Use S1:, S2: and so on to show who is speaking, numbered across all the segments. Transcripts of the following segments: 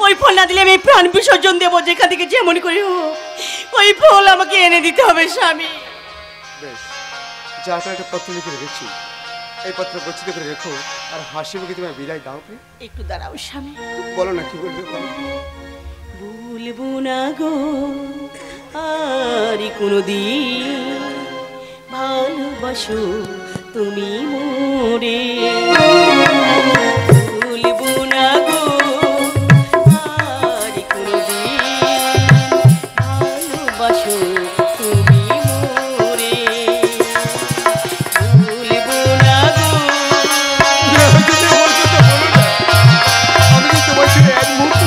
S1: ওই ফল না দিলে আমি প্রাণ বিসর্জন দেবো, যেখান থেকে যেমন করে হোক ওই ফল আমাকে এনে দিতে হবে স্বামী।
S2: বেশ, যাটা একটা পত্র লিখে রেখেছি, এই পত্র গচ্ছিত করে রেখো আর হাসি মুখে তুমি বিদায় দাও।
S1: একটু দাঁড়াও স্বামী।
S2: বলো না কি বলবে বলো।
S1: ভুলবো না গো আর কোনোদিন ভালোবাসো তুমি মোরে, ভুলবো না গো আর কোনোদিন ভালোবাসো তুমি মোরে, ভুলবো না গো।
S2: আমি কি তোমার সাথে এক মুহূর্ত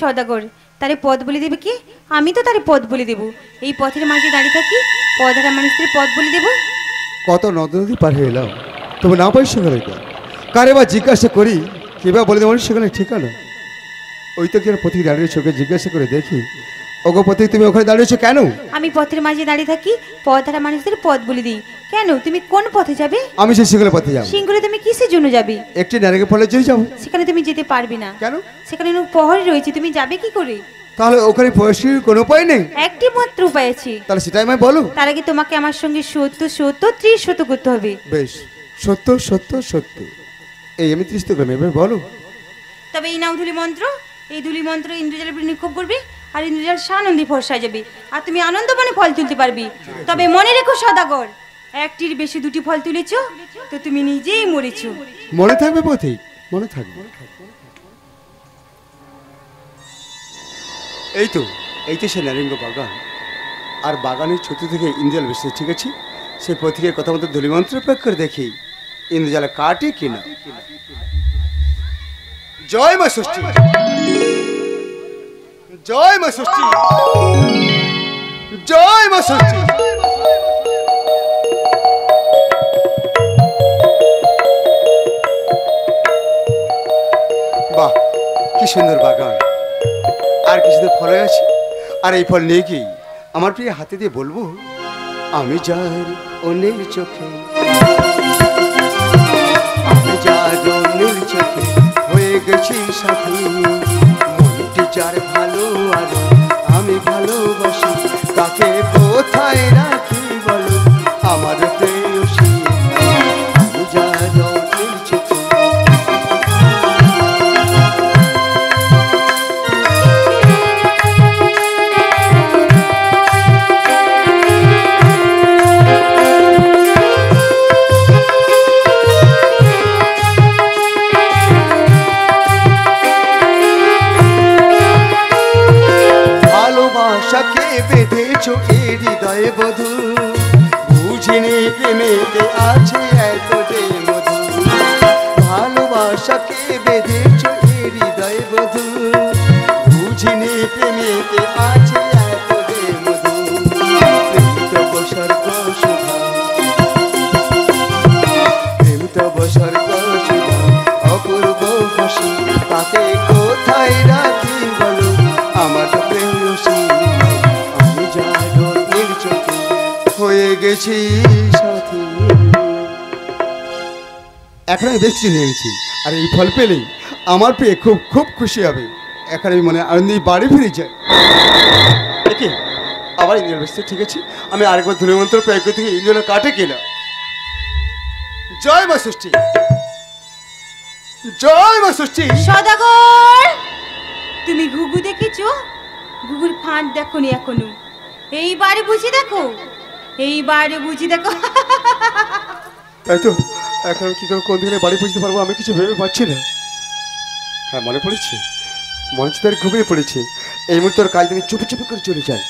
S3: সদাগর তারে পথ বলে দেবে কি? আমি তো তারে পথ বলে দেব। এই পথের মাঝে দাঁড়িয়ে থাকি, পথহারা মানুষদের পথ বলে দেব।
S2: কত নদী পার হয়ে এলাম, তবে না পাই সেখানে কারে বা জিজ্ঞাসা করি কিবা বলে দেবো সেখানে ঠিকানা। ওই তো কি পথিক দাঁড়িয়েছো, ওকে জিজ্ঞাসা করে দেখি। ওগো পথিক, তুমি ওখানে দাঁড়িয়েছো কেন?
S3: আমি পথের মাঝে দাঁড়িয়ে থাকি, পথহারা মানুষদের পথ বলে দিই। কেন, তুমি কোন পথে যাবে?
S2: আমি সেই সিঙ্গুলের পথে যাব।
S3: সিঙ্গুলে তুমি কিসের জন্য যাবে?
S2: একটি নারকেল ফলের জন্য যাব।
S3: সেখানে তুমি যেতে পারবে না।
S2: কেন?
S3: সেখানে প্রহরী রয়েছে, তুমি যাবে কি করে?
S2: তাহলে ওখানে পয়সার কোনো উপায় নেই?
S3: একটি মাত্র উপায় আছে।
S2: তাহলে সেটাই আমি বলো।
S3: তার আগে তোমাকে আমার সঙ্গে 30 করতে হবে।
S2: বেশ, 70 এই আমি 30 করলাম, এবার বলো।
S3: তবে এই নাও ধুলি মন্ত্র, এই ধুলি মন্ত্র ইন্দ্রজালের উপর নিক্ষেপ করবে আর ইন্দ্রজাল সানন্দী ফর্সা যাবে আর তুমি আনন্দমনে ফল তুলতে পারবি। তবে মনে রেখো সদাগর, একটির বেশি 2টি ফল তুলেছো তো তুমি নিজেই মরেছো।
S2: মনে থাকবে পথিক, মনে থাকবে। এই তো সে নারিঙ্গ বাগান, আর বাগানের ছোট থেকে ইন্দ্রজাল বেশি, ঠিক আছে? সেই পথিকের কথা মতো ধূলিমন্ত্র প্রয়োগ করে দেখি ইন্দ্রজাল কাটে কিনা। জয় মা ষষ্ঠী, জয় মা ষষ্ঠী, জয় মা ষষ্ঠী। বাহ, কি সুন্দর বাগান, আর কি সুন্দর ফল আছে। আর এই ফল নিয়ে কি আমার প্রিয় হাতে দিয়ে বলবো, আমি যার অন্যের চোখে, আমি যার অন্যের চোখে হয়ে গেছি সাথী, মনটি যার ভালো আর আমি ভালোবাসি, তাকে কোথায় রাখি বলো আমার প্রেয়সী, আমি যার অন্যের চোখে। ভালোবাসাকে বেঁধেছো এই হৃদয়ে বধূ, বুঝিনি প্রেমেতে আছে এত যে মধু। ভালোবাসাকে বেঁধেছো এই হৃদয়ে বধূ, বুঝিনি প্রেমেতে আছে এত যে মধু। প্রেম তব স্বর্গ শোভা, প্রেম তব স্বর্গ শোভা, অপূর্ব হাসি, তাকে কোথায় রাখি বলো আমার প্রেয়সী, আমি যার অন্যের চোখে হয়ে গেছি সাথী। এখন আমি বেশ চিনে গেছি, আর এই ফল পেলেই আমার পেয়ে খুব খুব খুশি হবে। এখন আমি মনে আনন্দে বাড়ি ফিরে যাই। দেখি আবার ইন্দ্র বেসছে, ঠিক আছে? আমি আরেকবার ধূলিমন্ত্র প্রয়োগ থেকে ইন্দ্র কাটে কিনা। জয় মা ষষ্ঠী, জয় মা ষষ্ঠী।
S3: সদাগর তুমি ঘুঘু দেখেছো? ঘুঘুর ফাঁদ দেখো নি এখনো। এইবারে বুঝি দেখো, এইবারে বুঝি দেখো।
S2: তাই তো, এখন কি করে কোন দিকে বাড়ি পৌঁছতে পারবো আমি কিছু ভেবে পাচ্ছি না। হ্যাঁ, মনে পড়েছে, মনে হচ্ছে তার ঘুমিয়ে পড়েছে। এই মুহূর্তে ওর কাজ দিনে চুপি চুপি করে চলে যায়।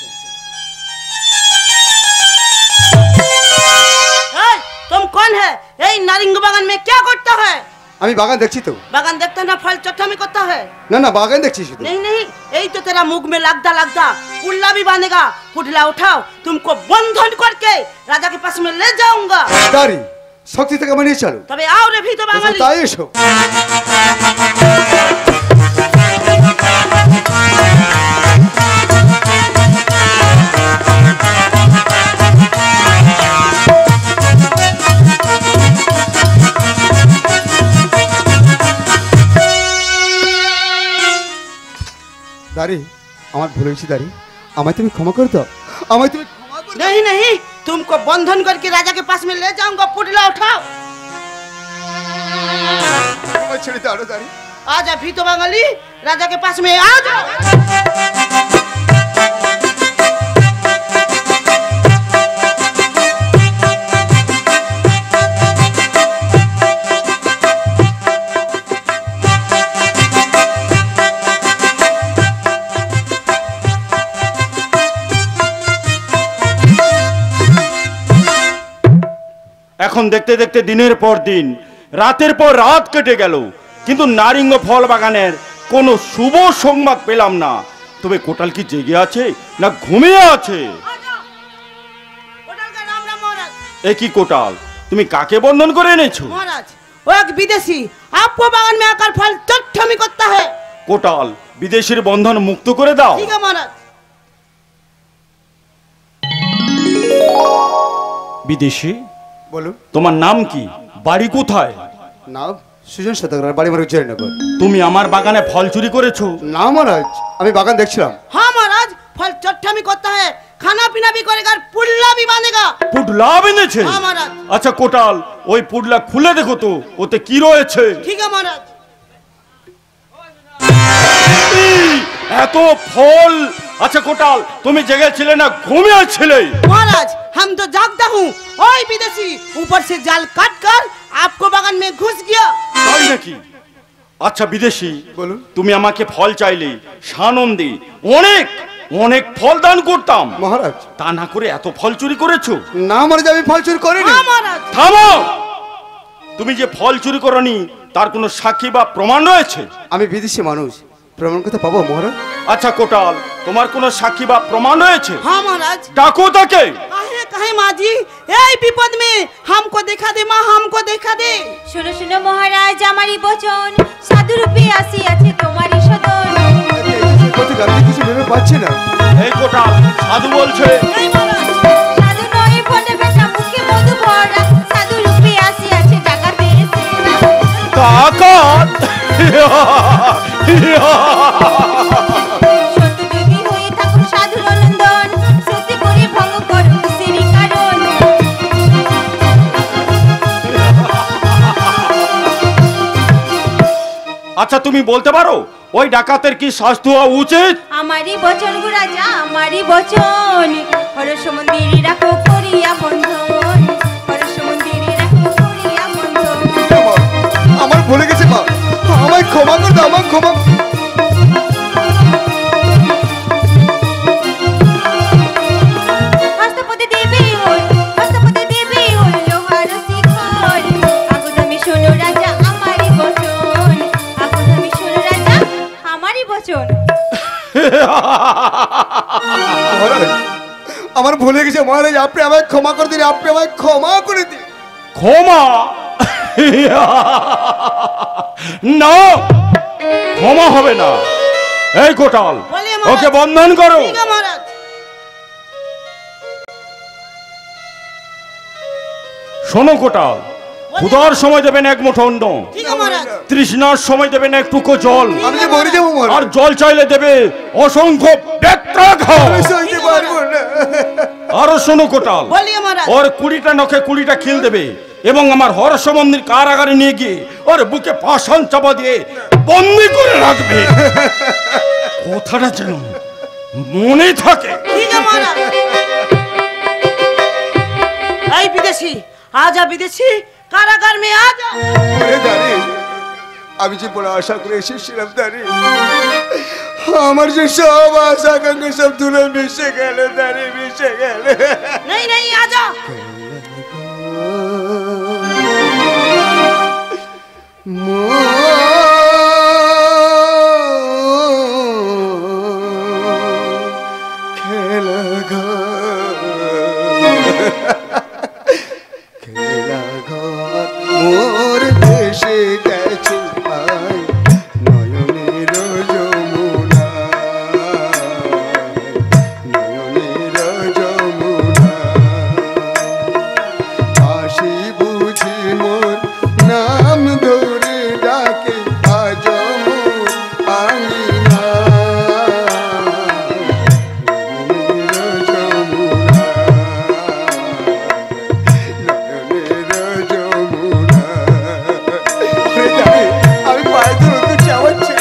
S1: तुम कौन है? এই নারিঙ্গ বাগান में क्या करता है?
S2: আমি বাগান দেখছি তো।
S1: বাগান দেখতে না ফল चट्टामी करता है?
S2: না না, বাগান দেখছি শুধু।
S1: नहीं नहीं, यही तो तेरा मुख में लगदा पुल्ला भी बांधेगा। पुडला उठाओ, तुमको बंधन करके राजा के पास में ले जाऊंगा।
S2: দাঁড়ি শক্তি থেকে মানিয়ে চলো।
S1: तबे आओ रे भी तो बाঙালি।
S2: তাই এসো। দাঁড়ি, আমার ভুল হয়েছে দাঁড়ি, আমায় তুমি ক্ষমা করে দাও, আমায় তুমি ক্ষমা করে দাও।
S1: नहीं नहीं, तुमको बंधन करके राजा के पास में ले जाऊंगा। पुडला उठाओ।
S2: আমায় ছেড়ে দাও দাঁড়ি।
S1: आजा भी तो बाঙाली, राजा के पास में आ जाओ।
S4: এখন দেখতে দেখতে দিনের পর দিন, রাতের পর রাত কেটে গেল, কিন্তু নারিঙ্গ ফল বাগানের কোনো শুভ সংবাদ পেলাম না। তবে কোটাল কি জেগে আছে না ঘুমিয়ে আছে?
S1: कोटाल का राम राम महाराज।
S4: এ কি কোটাল, তুমি কাকে বন্ধন করে এনেছো?
S1: महाराज, वो एक विदेशी आपको बागान में आकर फल चट्टामी करता है।
S4: কোটাল, বিদেশির বন্ধন মুক্ত করে দাও।
S1: ठीक है महाराज।
S4: বিদেশি,
S2: বলুন।
S4: তোমার নাম কি, বাড়ি কোথায়?
S2: নাম সুজন সদাগর, বাড়ি মার্গ জয়নগর।
S4: তুমি আমার বাগানে ফল চুরি করেছো?
S2: না মহারাজ, আমি বাগান দেখছিলাম।
S1: हाँ महाराज, फल चट्टामी करता है, खाना पीना भी करेगा और पुल्ला भी बांधेगा।
S4: পুডলা বেঁধেছে?
S1: হ্যাঁ, মহারাজ।
S4: আচ্ছা কোটাল, ওই পুডলা খুলে দেখো তো ওতে কি রয়েছে।
S1: ठीक है महाराज।
S4: এত ফল! আচ্ছা কোটাল, তুমি জেগেছিলে না ঘুমিয়েছিলে?
S1: महाराज, हम तो जागता हूँ। ओए विदेशी, ऊपर से जाल काट कर आपको बागान में घुस गया।
S4: তাই নাকি? আচ্ছা বিদেশি,
S2: বলুন।
S4: তুমি আমাকে ফল চাইলে সানন্দে অনেক অনেক ফল দান করতাম।
S2: মহারাজ,
S4: তা না করে এত ফল চুরি করেছো?
S2: না মহারাজ, আমি ফল চুরি করিনি।
S1: हाँ महाराज।
S4: থামো! তুমি যে ফল চুরি করনি তার কোনো সাক্ষী বা প্রমাণ রয়েছে?
S2: আমি বিদেশি মানুষ, প্রমাণ কথা পাবো মহারাজ?
S4: আচ্ছা কোটাল, তোমার কোনো সাক্ষী বা প্রমাণ রয়েছে?
S1: हाँ महाराज।
S4: ডাকো তাকে।
S1: कहे कहे माँ जी, ए विपद में हमको देखा दे माँ, हमको देखा दे।
S3: শোনো শোনো মহারাজ, আমারই বচন, সাধু রূপে আসি আছে তোমারই সদন।
S2: কথা আমি কিছু ভেবে পাচ্ছি না।
S4: এই কোটাল, সাধু বলছে।
S1: नहीं महाराज।
S3: সাধু নয় বনে বেটা, মুখে মধু ভরা, সাধু রূপে আসি আছে জাগাতে সেরা।
S4: ডাকাত!
S3: সত্য যদি হয়ে থাকো সাধুর নন্দন, সত্যি করে ভঙ্গ করো সেরি কারণ।
S4: আচ্ছা তুমি বলতে পারো ওই ডাকাতের কি শাস্তি হওয়া উচিত?
S3: আমারই বচন গো রাজা, আমারই বচন, হরস মন্দিরে রাখো করিয়া বন্ধন, হরস মন্দিরে রাখো করিয়া বন্ধন।
S2: আমার ভুলে গেছে মা, আমায় ক্ষমা করে দাও, আমার ক্ষমা।
S3: হস্তপদে দেবে ওই, হস্তপদে দেবে ওই লোহার শিখর। আগত আমি শোনো রাজা, আমারই বচন, আগত আমি শোনো রাজা, আমারই বচন।
S2: মহারাজ, আমার ভুলে গেছে মহারাজ, আপনি আমায় ক্ষমা করে দিন, আপনি আমায় ক্ষমা করে দিন।
S4: ক্ষমা? না, ক্ষমা হবে না। এই কোটাল,
S1: বলে মহারাজ।
S4: ওকে বন্ধন করো।
S1: ठीक है महाराज।
S4: শোনো কোটাল, ক্ষুধার সময় দেবেন এক মুঠো অন্ন,
S1: ठीक है महाराज।
S4: তৃষ্ণার সময় দেবেন এক টুকরো জল,
S2: আমি যে মরে যাবো
S4: আর
S2: মহারাজ,
S4: জল চাইলে দেবে অসংখ্য বেত্রাঘাত।
S2: আমি সইতে পারবো না।
S4: আরো শোনো কোটাল,
S1: बोलिए महाराज।
S4: ওর 20টা নখে 20টা খিল দেবে, এবং আমার হর্ষ মন্দির কারাগারে নিয়ে গিয়ে ওর বুকে পাষাণ চাপা দিয়ে বন্দি করে রাখবে। কথাটা যেন মনে থাকে।
S1: ঠিক আছে মহারাজ। এই বিদেশি, আজা বিদেশি, কারাগার মে আজা।
S2: আমি যে বড় আশা করে এসেছিলাম দাঁড়ি, আমার যে সব আশা আকাঙ্ক্ষা সব ধুলো মিশে গেল দাঁড়ি, মিশে গেল।
S1: नहीं नहीं आजा।
S2: খেলা ঘর মোর দেশে গেছে ভাই, নয়নের যমুনা, নয়নের যমুনা, আসি বুঝি মোর নাম ধরে ডাকে আজ মোর আঙিনা, নয়নের যমুনা, নয়নের যমুনা। আমি পায়ে ধরে চাওয়াচ্ছি।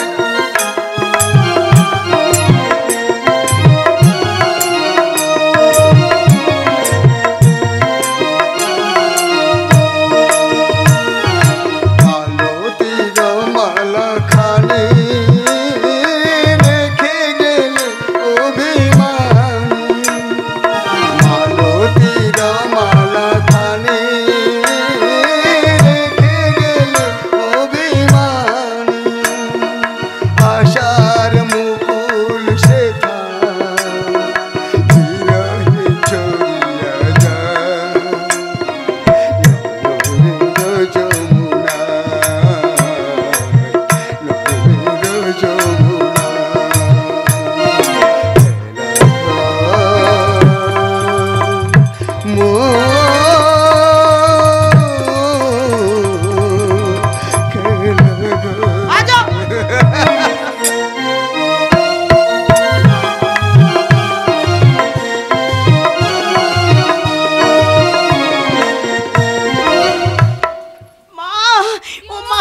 S2: আলোতির মালা খানে রেখে গেলে অভিমানী, আলোতির মালা খানে রেখে গেলে অভিমানী, আশার মুকুল শেখা বিরহে ছড়িয়া যায়, নয়নের যমুনা, নয়নের যমুনা,
S1: आजा। মা, ও মা,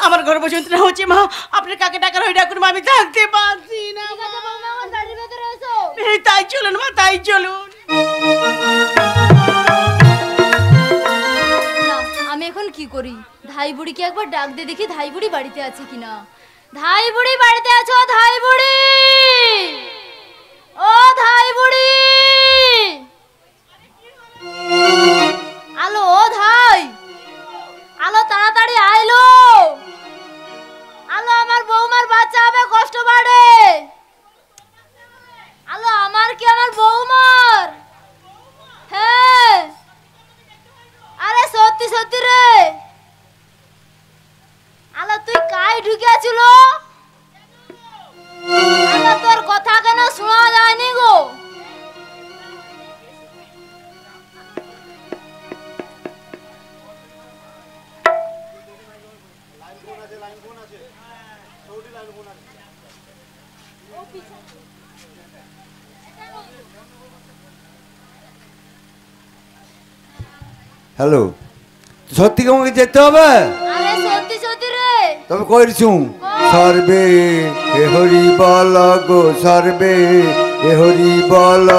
S1: আমার গর্ভ যন্ত্রণা হচ্ছে মা, আপনি কাকে ডাকার ওই ডাকুন মা, আমি থাকতে পারছি না মা। এই তাই চলুন মা, তাই চলুন।
S5: না, আমি এখন কি করি? ধাই বুড়িকে একবার ডাক দিয়ে দেখি ধাই বুড়ি বাড়িতে আছে কিনা। ধাই বুড়ি বাড়িতে আছো? ধাই বুড়ি, ও ধাই বুড়ি, আলো ও ধাই, আলো তাড়াতাড়ি আইলো, আলো আমার বৌমার বাচ্চা হবে, কষ্ট বাড়ে, আলো আমার কি আমার বৌমার? হ্যাঁ, আরে সত্যি সত্যি রে, আলো তুই কাই ঢুকেছিল? আলো তোর কথা কেন শোনা যায়নি গো?
S6: হ্যালো, সত্যি কি আমাকে যেতে হবে?
S5: আরে সত্যি সত্যি রে,
S6: তবে কইরছু সর্বে এ হরি বল গো, সর্বে এ হরি বল,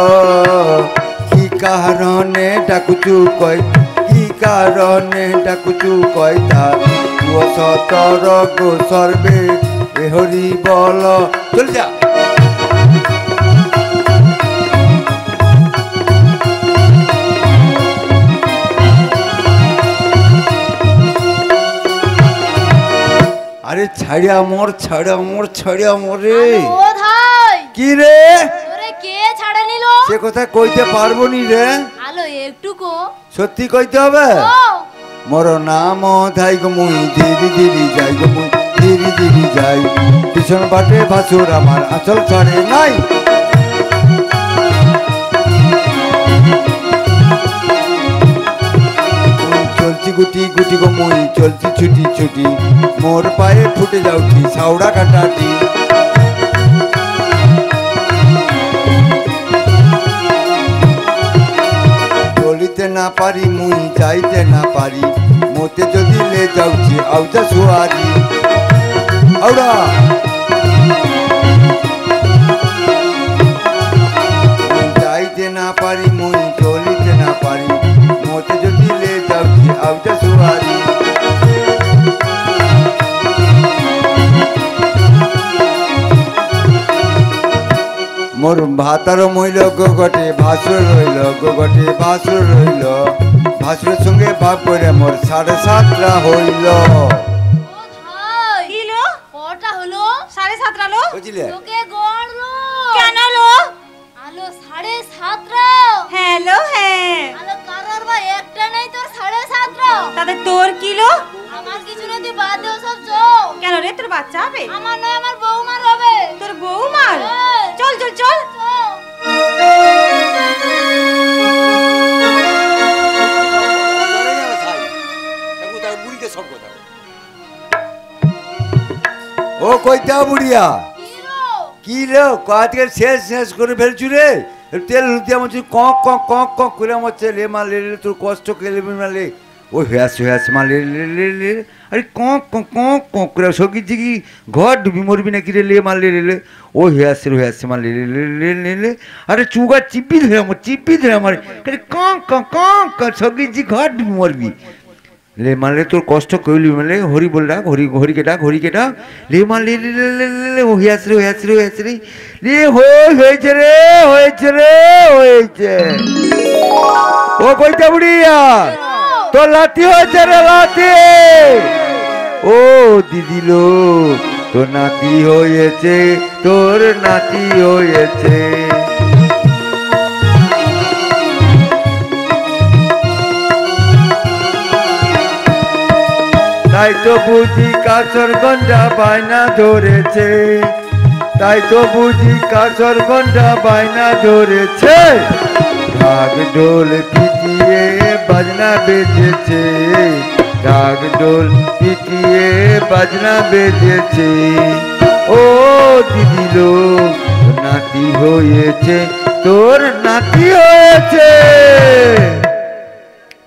S6: কি কারণে ডাকুচু কই, কি কারণে ডাকুচু কই, তা তুই সতর গো, সর্বে এ হরি বল। চল যা। আরে ছাড়িয়া মোর, ছাড়িয়া মোর, ছাড়িয়া মোর রে।
S5: আলো ও ধাই,
S6: কি রে?
S5: তোরে কে ছাড়ে নিল?
S6: সে কথা কইতে পারবো নি রে।
S5: আলো একটু কো।
S6: সত্যি কইতে হবে?
S5: ও
S6: মোর নাম ধাই গো মুই, দিদি দিদি যাই গো মুই, দিদি দিদি যাই, পিছন বাটে বাছুর আমার আঁচল ছাড়ে নাই। চলছি গুটি গুটি গো মুই, চলছি ছুটি ছুটি, মোর পায়ে ফুটে যাউছি সাউড়া কাটাটি। চলিতে না পারি মুই যাইতে না পারি মতে যদি লে যাଉଛି আউটা সুয়ারি আউড়া যাইতে না পারি মুই চলিতে না পারি মতে যদি লে যাଉଛି আউটা সুয়ারি মোর ভাতার মইল গোগটে ভাসুর রইল গোগটে ভাসুর রইল ভাসুরের সঙ্গে বাপ করে মোর 7:30 হইল
S3: কিলো
S5: কটা হলো
S3: 7:30 লো
S6: বুঝলে
S5: তোকে গড়লো
S3: কেন লো
S5: আলো 7:30
S3: হ্যালো হ্যাঁ
S5: আলো কারোর বা একটা নাই তোর 7:30
S3: তাতে তোর কিলো
S5: আমার কিছু না তুই বাদ দে সব চল
S3: কেন রে তোর বাচ্চা হবে
S5: আমার নয় আমার বৌমার হবে
S3: তোর বৌমার
S5: হ্যাঁ।
S3: চল চল চল
S6: ও কইতা বুড়িয়া কি রে আজকে শেষ শেষ করে ফেলছু রে তেল লুতি আমার কক কক কক কক করে আমার লে মা লে তোর কষ্ট কেলে মালে ও হ্যাস মা লে লে আরে কক কক কক কক করে সকি জিগি ঘর ডুবি মরবি নাকি রে লে মা লে ও হ্যাস মা লে লে আরে চুগা চিপি ধরে আমার কক কক কক সকি জি ঘর ডুবি মরবি লে মালে তোর কষ্ট কইলি মানে হরি বল ডাক হরিকে ডাক লে মা লে ও হ্যাস রে লে হয়েছে ও কইতা বুড়িয়া তোর লাতি হয়েছে রে লাতি ও দিদি লো তোর নাতি হয়েছে তাই তো বুঝি কাছর গন্ডা বাইনা ধরেছে ঢাক ঢোল পিটিয়ে বাজনা বেজেছে ও দিদি লো নাতি হয়েছে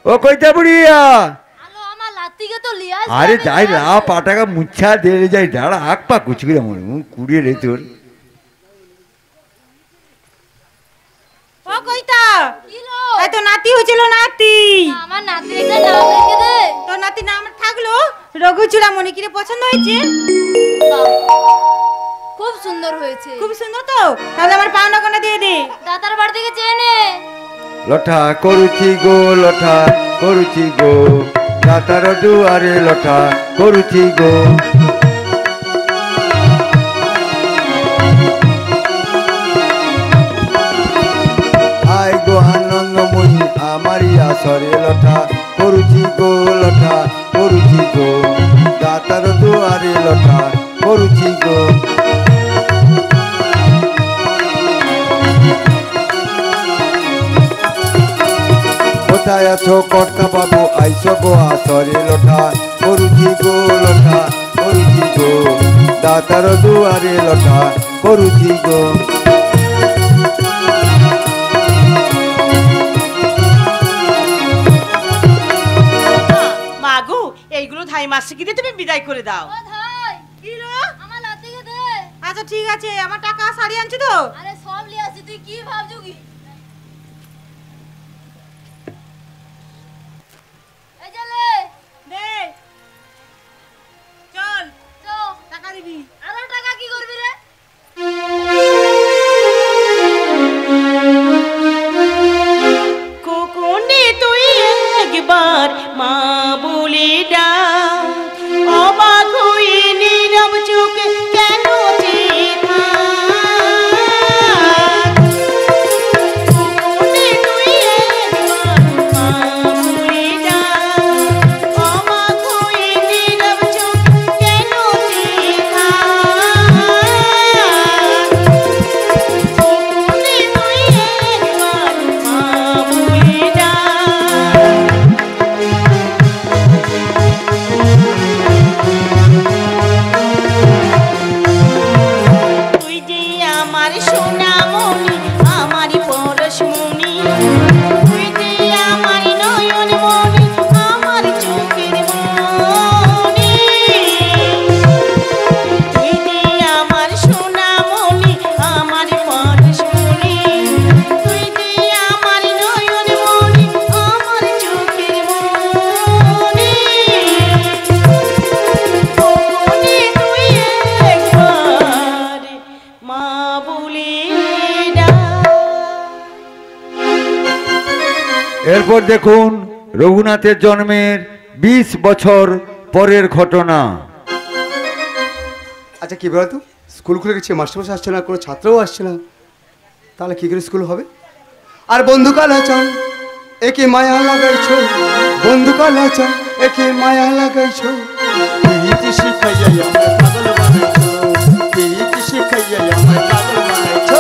S6: ও কইতা বুড়িয়া আরে যাই রা পাটাকা মুচ্ছা দে যাই দাঁড়া আক পা কুচকি রে মনে কুড়িয়ে রে তোর
S3: ও কইতা এই তো নাতি হয়েছিল নাতি
S5: আমার নাতির একটা নাম রেখে দে
S3: তোর নাতি নাম থাকলো রঘুচূড়া মনে কি রে পছন্দ হয়েছে
S5: খুব সুন্দর হয়েছে
S3: খুব সুন্দর তো তাহলে আমার পাওনা কোনা দিয়ে দে
S5: দাদার বাড়ি থেকে চেয়ে নে
S6: লঠা করুছি গো দাতার দুয়ারে লঠা করুছি গো আই গো আনন্দময়ী আমারি আসরে লঠা করুছি গো দাতার দুয়ারে লঠা করুছি গো কোথায় আছো কর্তা বাবু আইসো গো আসরে লঠা করুছি গো দাতার দুয়ারে লঠা করুছি গো
S1: মাগো এইগুলো ধাই মাসে কি দিয়ে তুমি বিদায় করে দাও
S5: ও ধাই
S3: কি রে
S5: আমার নাতিকে দে
S3: আচ্ছা ঠিক আছে আমার টাকা শাড়ি আনছি তো
S5: আরে সব লিয়ে আসি তুই কি ভাবছো কি এই চলে
S3: দে চল
S5: চো
S3: টাকা দিবি
S5: আরো টাকা কি করবি রে
S1: কোকোনে তুই একবার মা বলে ডাক অবাক হয়ে নীরব চোখে কেন চেয়ে থাক
S6: এরপর দেখুন রঘুনাথের জন্মের 20 বছর পরের ঘটনা।
S2: আচ্ছা কি বলতো, স্কুল খুলে গেছে, মাস্টারমশাই আসছে না, কোনো ছাত্রও আসছে না, তাহলে কি করে স্কুল হবে? আর বন্ধু কালাচান একে মায়া লাগাইছো, বন্ধু কালাচান একে মায়া লাগাইছো, প্রীতি শিখাইয়া আমায় পাগল বানাইছো, প্রীতি শিখাইয়া আমায় পাগল বানাইছো।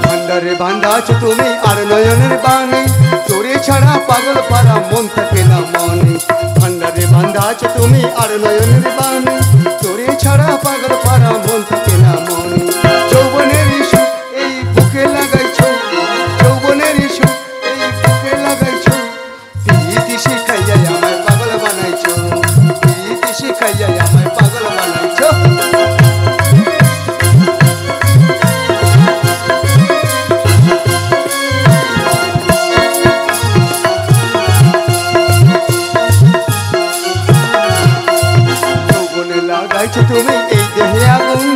S2: ভান্ডারে বান্ধা আছো তুমি আর নয়নের বাণী, তোরে ছাড়া পাগল পারা মন থাকে না মনে। ভান্ডারে বান্ধা আছো তুমি আর নয়নের বাণী, তোরে ছাড়া পাগল পারা মন থাকে না মনে। যৌবনের ইস্যু এই বুকে লাগাইছো, যৌবনের ইস্যু এই বুকে লাগাইছো, প্রীতি শিখাইয়া আমায় পাগল বানাইছো, প্রীতি শিখাইয়া আমায় পাগল বানাইছো। লাগাইছো তুমি এই দেহে আগুন,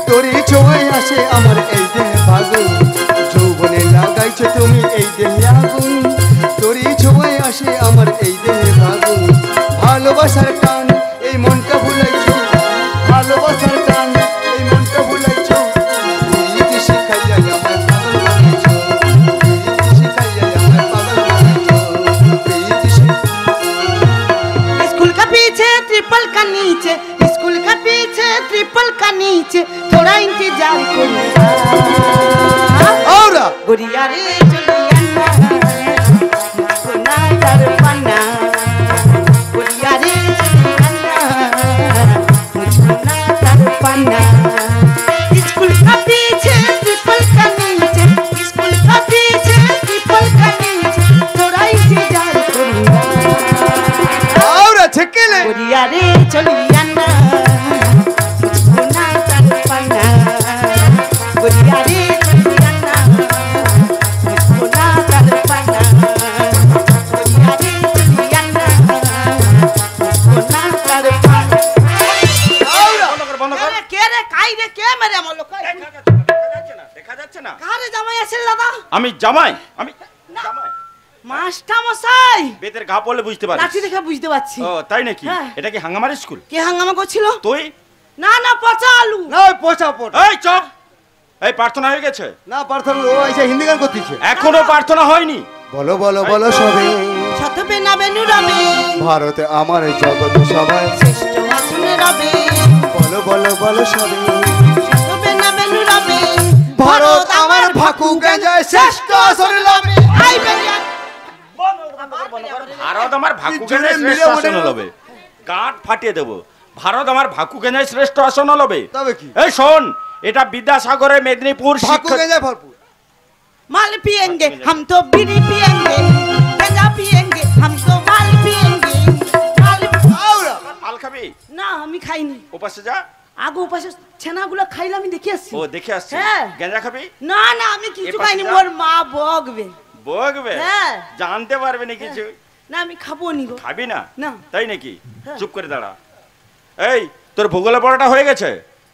S2: তোরে ছোঁয়ায় আসে আমার এই দেহে ফাগুন। যৌবনে লাগাইছো তুমি এই দেহে আগুন, তোরে ছোঁয়ায় আসে আমার এই দেহে ফাগুন। ভালোবাসার টান এই মনটা ভুলাইছো, ভালোবাসার টান এই মনটা ভুলাইছো, প্রীতি শিখাইয়া আমায় পাগল বানাইছো, প্রীতি শিখাইয়া আমায় পাগল বানাইছো, প্রীতি
S1: स्कूल का पीछे ट्रिपल का नीचे, स्कूल का पीछे ट्रिपल का नीचे, थोड़ा इंतजार करूंगा।
S2: और
S1: गुड़िया रे चलिया मुझको ना तड़पाना, गुड़िया रे चलिया मुझको ना तड़पाना। स्कूल का पीछे ट्रिपल का नीचे, स्कूल का पीछे ट्रिपल का नीचे, थोड़ा इंतजार करूंगा।
S2: और छक्केले
S1: गुड़िया रे चलिया मुझको ना तड़पाना, गुड़िया रे चलिया मुझको ना तड़पाना, गुड़िया रे चलिया मुझको ना तड़पाना।
S4: বন্ধ কর।
S1: আরে কে রে কাই রে কে মেরে আমার লোক
S4: দেখা যাচ্ছে না।
S1: কারে জামাই আছে দাদা?
S4: আমি জামাই, আমি জামাই।
S1: মাস্টার মশাই
S4: বেতের ঘা পড়লে বুঝতে পারিস।
S1: লাঠি দেখে বুঝতে পারছি।
S4: ও তাই নাকি?
S1: হ্যাঁ।
S4: এটা কি হাঙ্গামার স্কুল?
S1: কে হাঙ্গামা করছিল?
S4: তুই?
S1: না না পচা আলু।
S2: না ওই পোষা পড়
S4: এই চপ, এই প্রার্থনা হয়ে গেছে?
S2: না প্রার্থনা ও এসে হিন্দি গান করতেছে।
S4: এখনো প্রার্থনা হয়নি।
S2: বলো বলো বলো সবে,
S1: শত বেনা বেনু রবে,
S2: ভারতে আমার জগৎ সবাই,
S1: শ্রেষ্ঠ আসনে রবে,
S2: বলো বলো বলো সবে,
S1: শত বেনা বেনু রবে,
S2: ভারত আমার ভাকু গেঞ্জায় শ্রেষ্ঠ আসনে লবে।
S1: আই বেরিয়া
S4: ভারত আমার ভাকু
S2: কি জোরে
S4: কেনায় শ্রেষ্ঠ
S2: মিলে
S4: আসন
S2: ওঠে।
S4: লবে। কাঠ ফাটিয়ে দেবো। ভারত আমার ভাকু কেনায় শ্রেষ্ঠ আসন লবে।
S2: তবে কি?
S4: এই শোন, এটা বিদ্যাসাগরের মেদিনীপুর
S2: ভাকু
S4: শিক্ষা।
S2: গেঞ্জায় ভরপুর।
S1: माल पिएंगे हम तो बीड़ी पिएंगे, गंजा पिएंगे हम तो माल पिएंगे, माल
S2: আউরা
S4: মাল খাবি?
S1: না আমি খাইনি।
S4: ওপাশে যা।
S1: আগে উপাসে ছানাগুলো খাইলে আমি দেখে আসছি।
S4: ও দেখে আসছি।
S1: হ্যাঁ।
S4: গেঁজা খাবি?
S1: না না আমি কিছু
S4: এপাশে
S1: খাইনি,
S4: যা।
S1: মোর মা বকবে।
S4: বকবে?
S1: হ্যাঁ।
S4: জানতে পারবে না কিছু।
S1: না আমি খাবো নি গো।
S4: খাবি না?
S1: না।
S4: তাই নাকি?
S1: হ্যাঁ।
S4: চুপ করে দাঁড়া। এই তোর ভূগোলের পড়াটা হয়ে গেছে?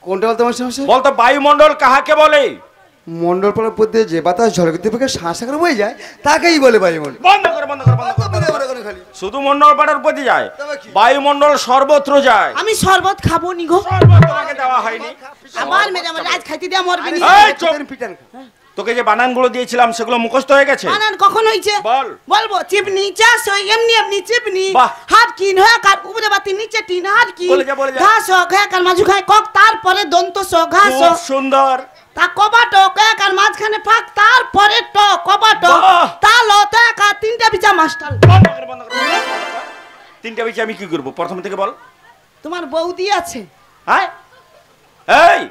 S2: কোনটা বলতে আমার সমস্যা?
S4: বলতো বায়ুমণ্ডল কাহাকে বলে?
S2: মন্ডল পাড়ার মধ্যে যে বাতাস ঝলকতে থেকে শ্বাস করে বয়ে যায় তাকেই বলে বায়ুমণ্ডল।
S4: বন্ধ কর, বন্ধ কর, বন্ধ কর, বন্ধ কর।
S2: খালি
S4: শুধু মন্ডল পাড়ার প্রতি যায়,
S2: তবে কি?
S4: বায়ুমণ্ডল সর্বত্র যায়।
S1: আমি শরবত খাবো নি গো।
S4: শরবত তোমাকে দেওয়া হয়নি।
S1: আবার মেরে আমার রাজ খাইতে দেয়া মরবে নি।
S4: এই চুপ।
S2: পিটান
S4: তোকে যে বানানগুলো দিয়েছিলাম সেগুলো মুখস্থ হয়ে গেছে?
S1: বানান কখন হইছে?
S4: বল।
S1: বলবো চিপনি চাষ হই এমনি এমনি চিপনি,
S4: বাহ।
S1: হাত কিন হয়ে কার উপরে বাতি নিচে টিন হাত কি,
S4: বলে যা, বলে যা।
S1: ঘাস হয়ে কার মাঝু খায় কক, তারপরে দন্ত স ঘাস,
S4: খুব সুন্দর।
S1: তা কবাট কয়ে কার মাঝখানে ফাঁক, তারপরে ট কবাট,
S4: বাহ।
S1: তা লতে কা তিনটা বিচা মাস্টার।
S4: বন্ধ কর, বন্ধ কর, বন্ধ কর। তিনটা বেশি আমি কি করব? প্রথম থেকে বল।
S1: তোমার বৌদি আছে?
S4: হ্যাঁ, এই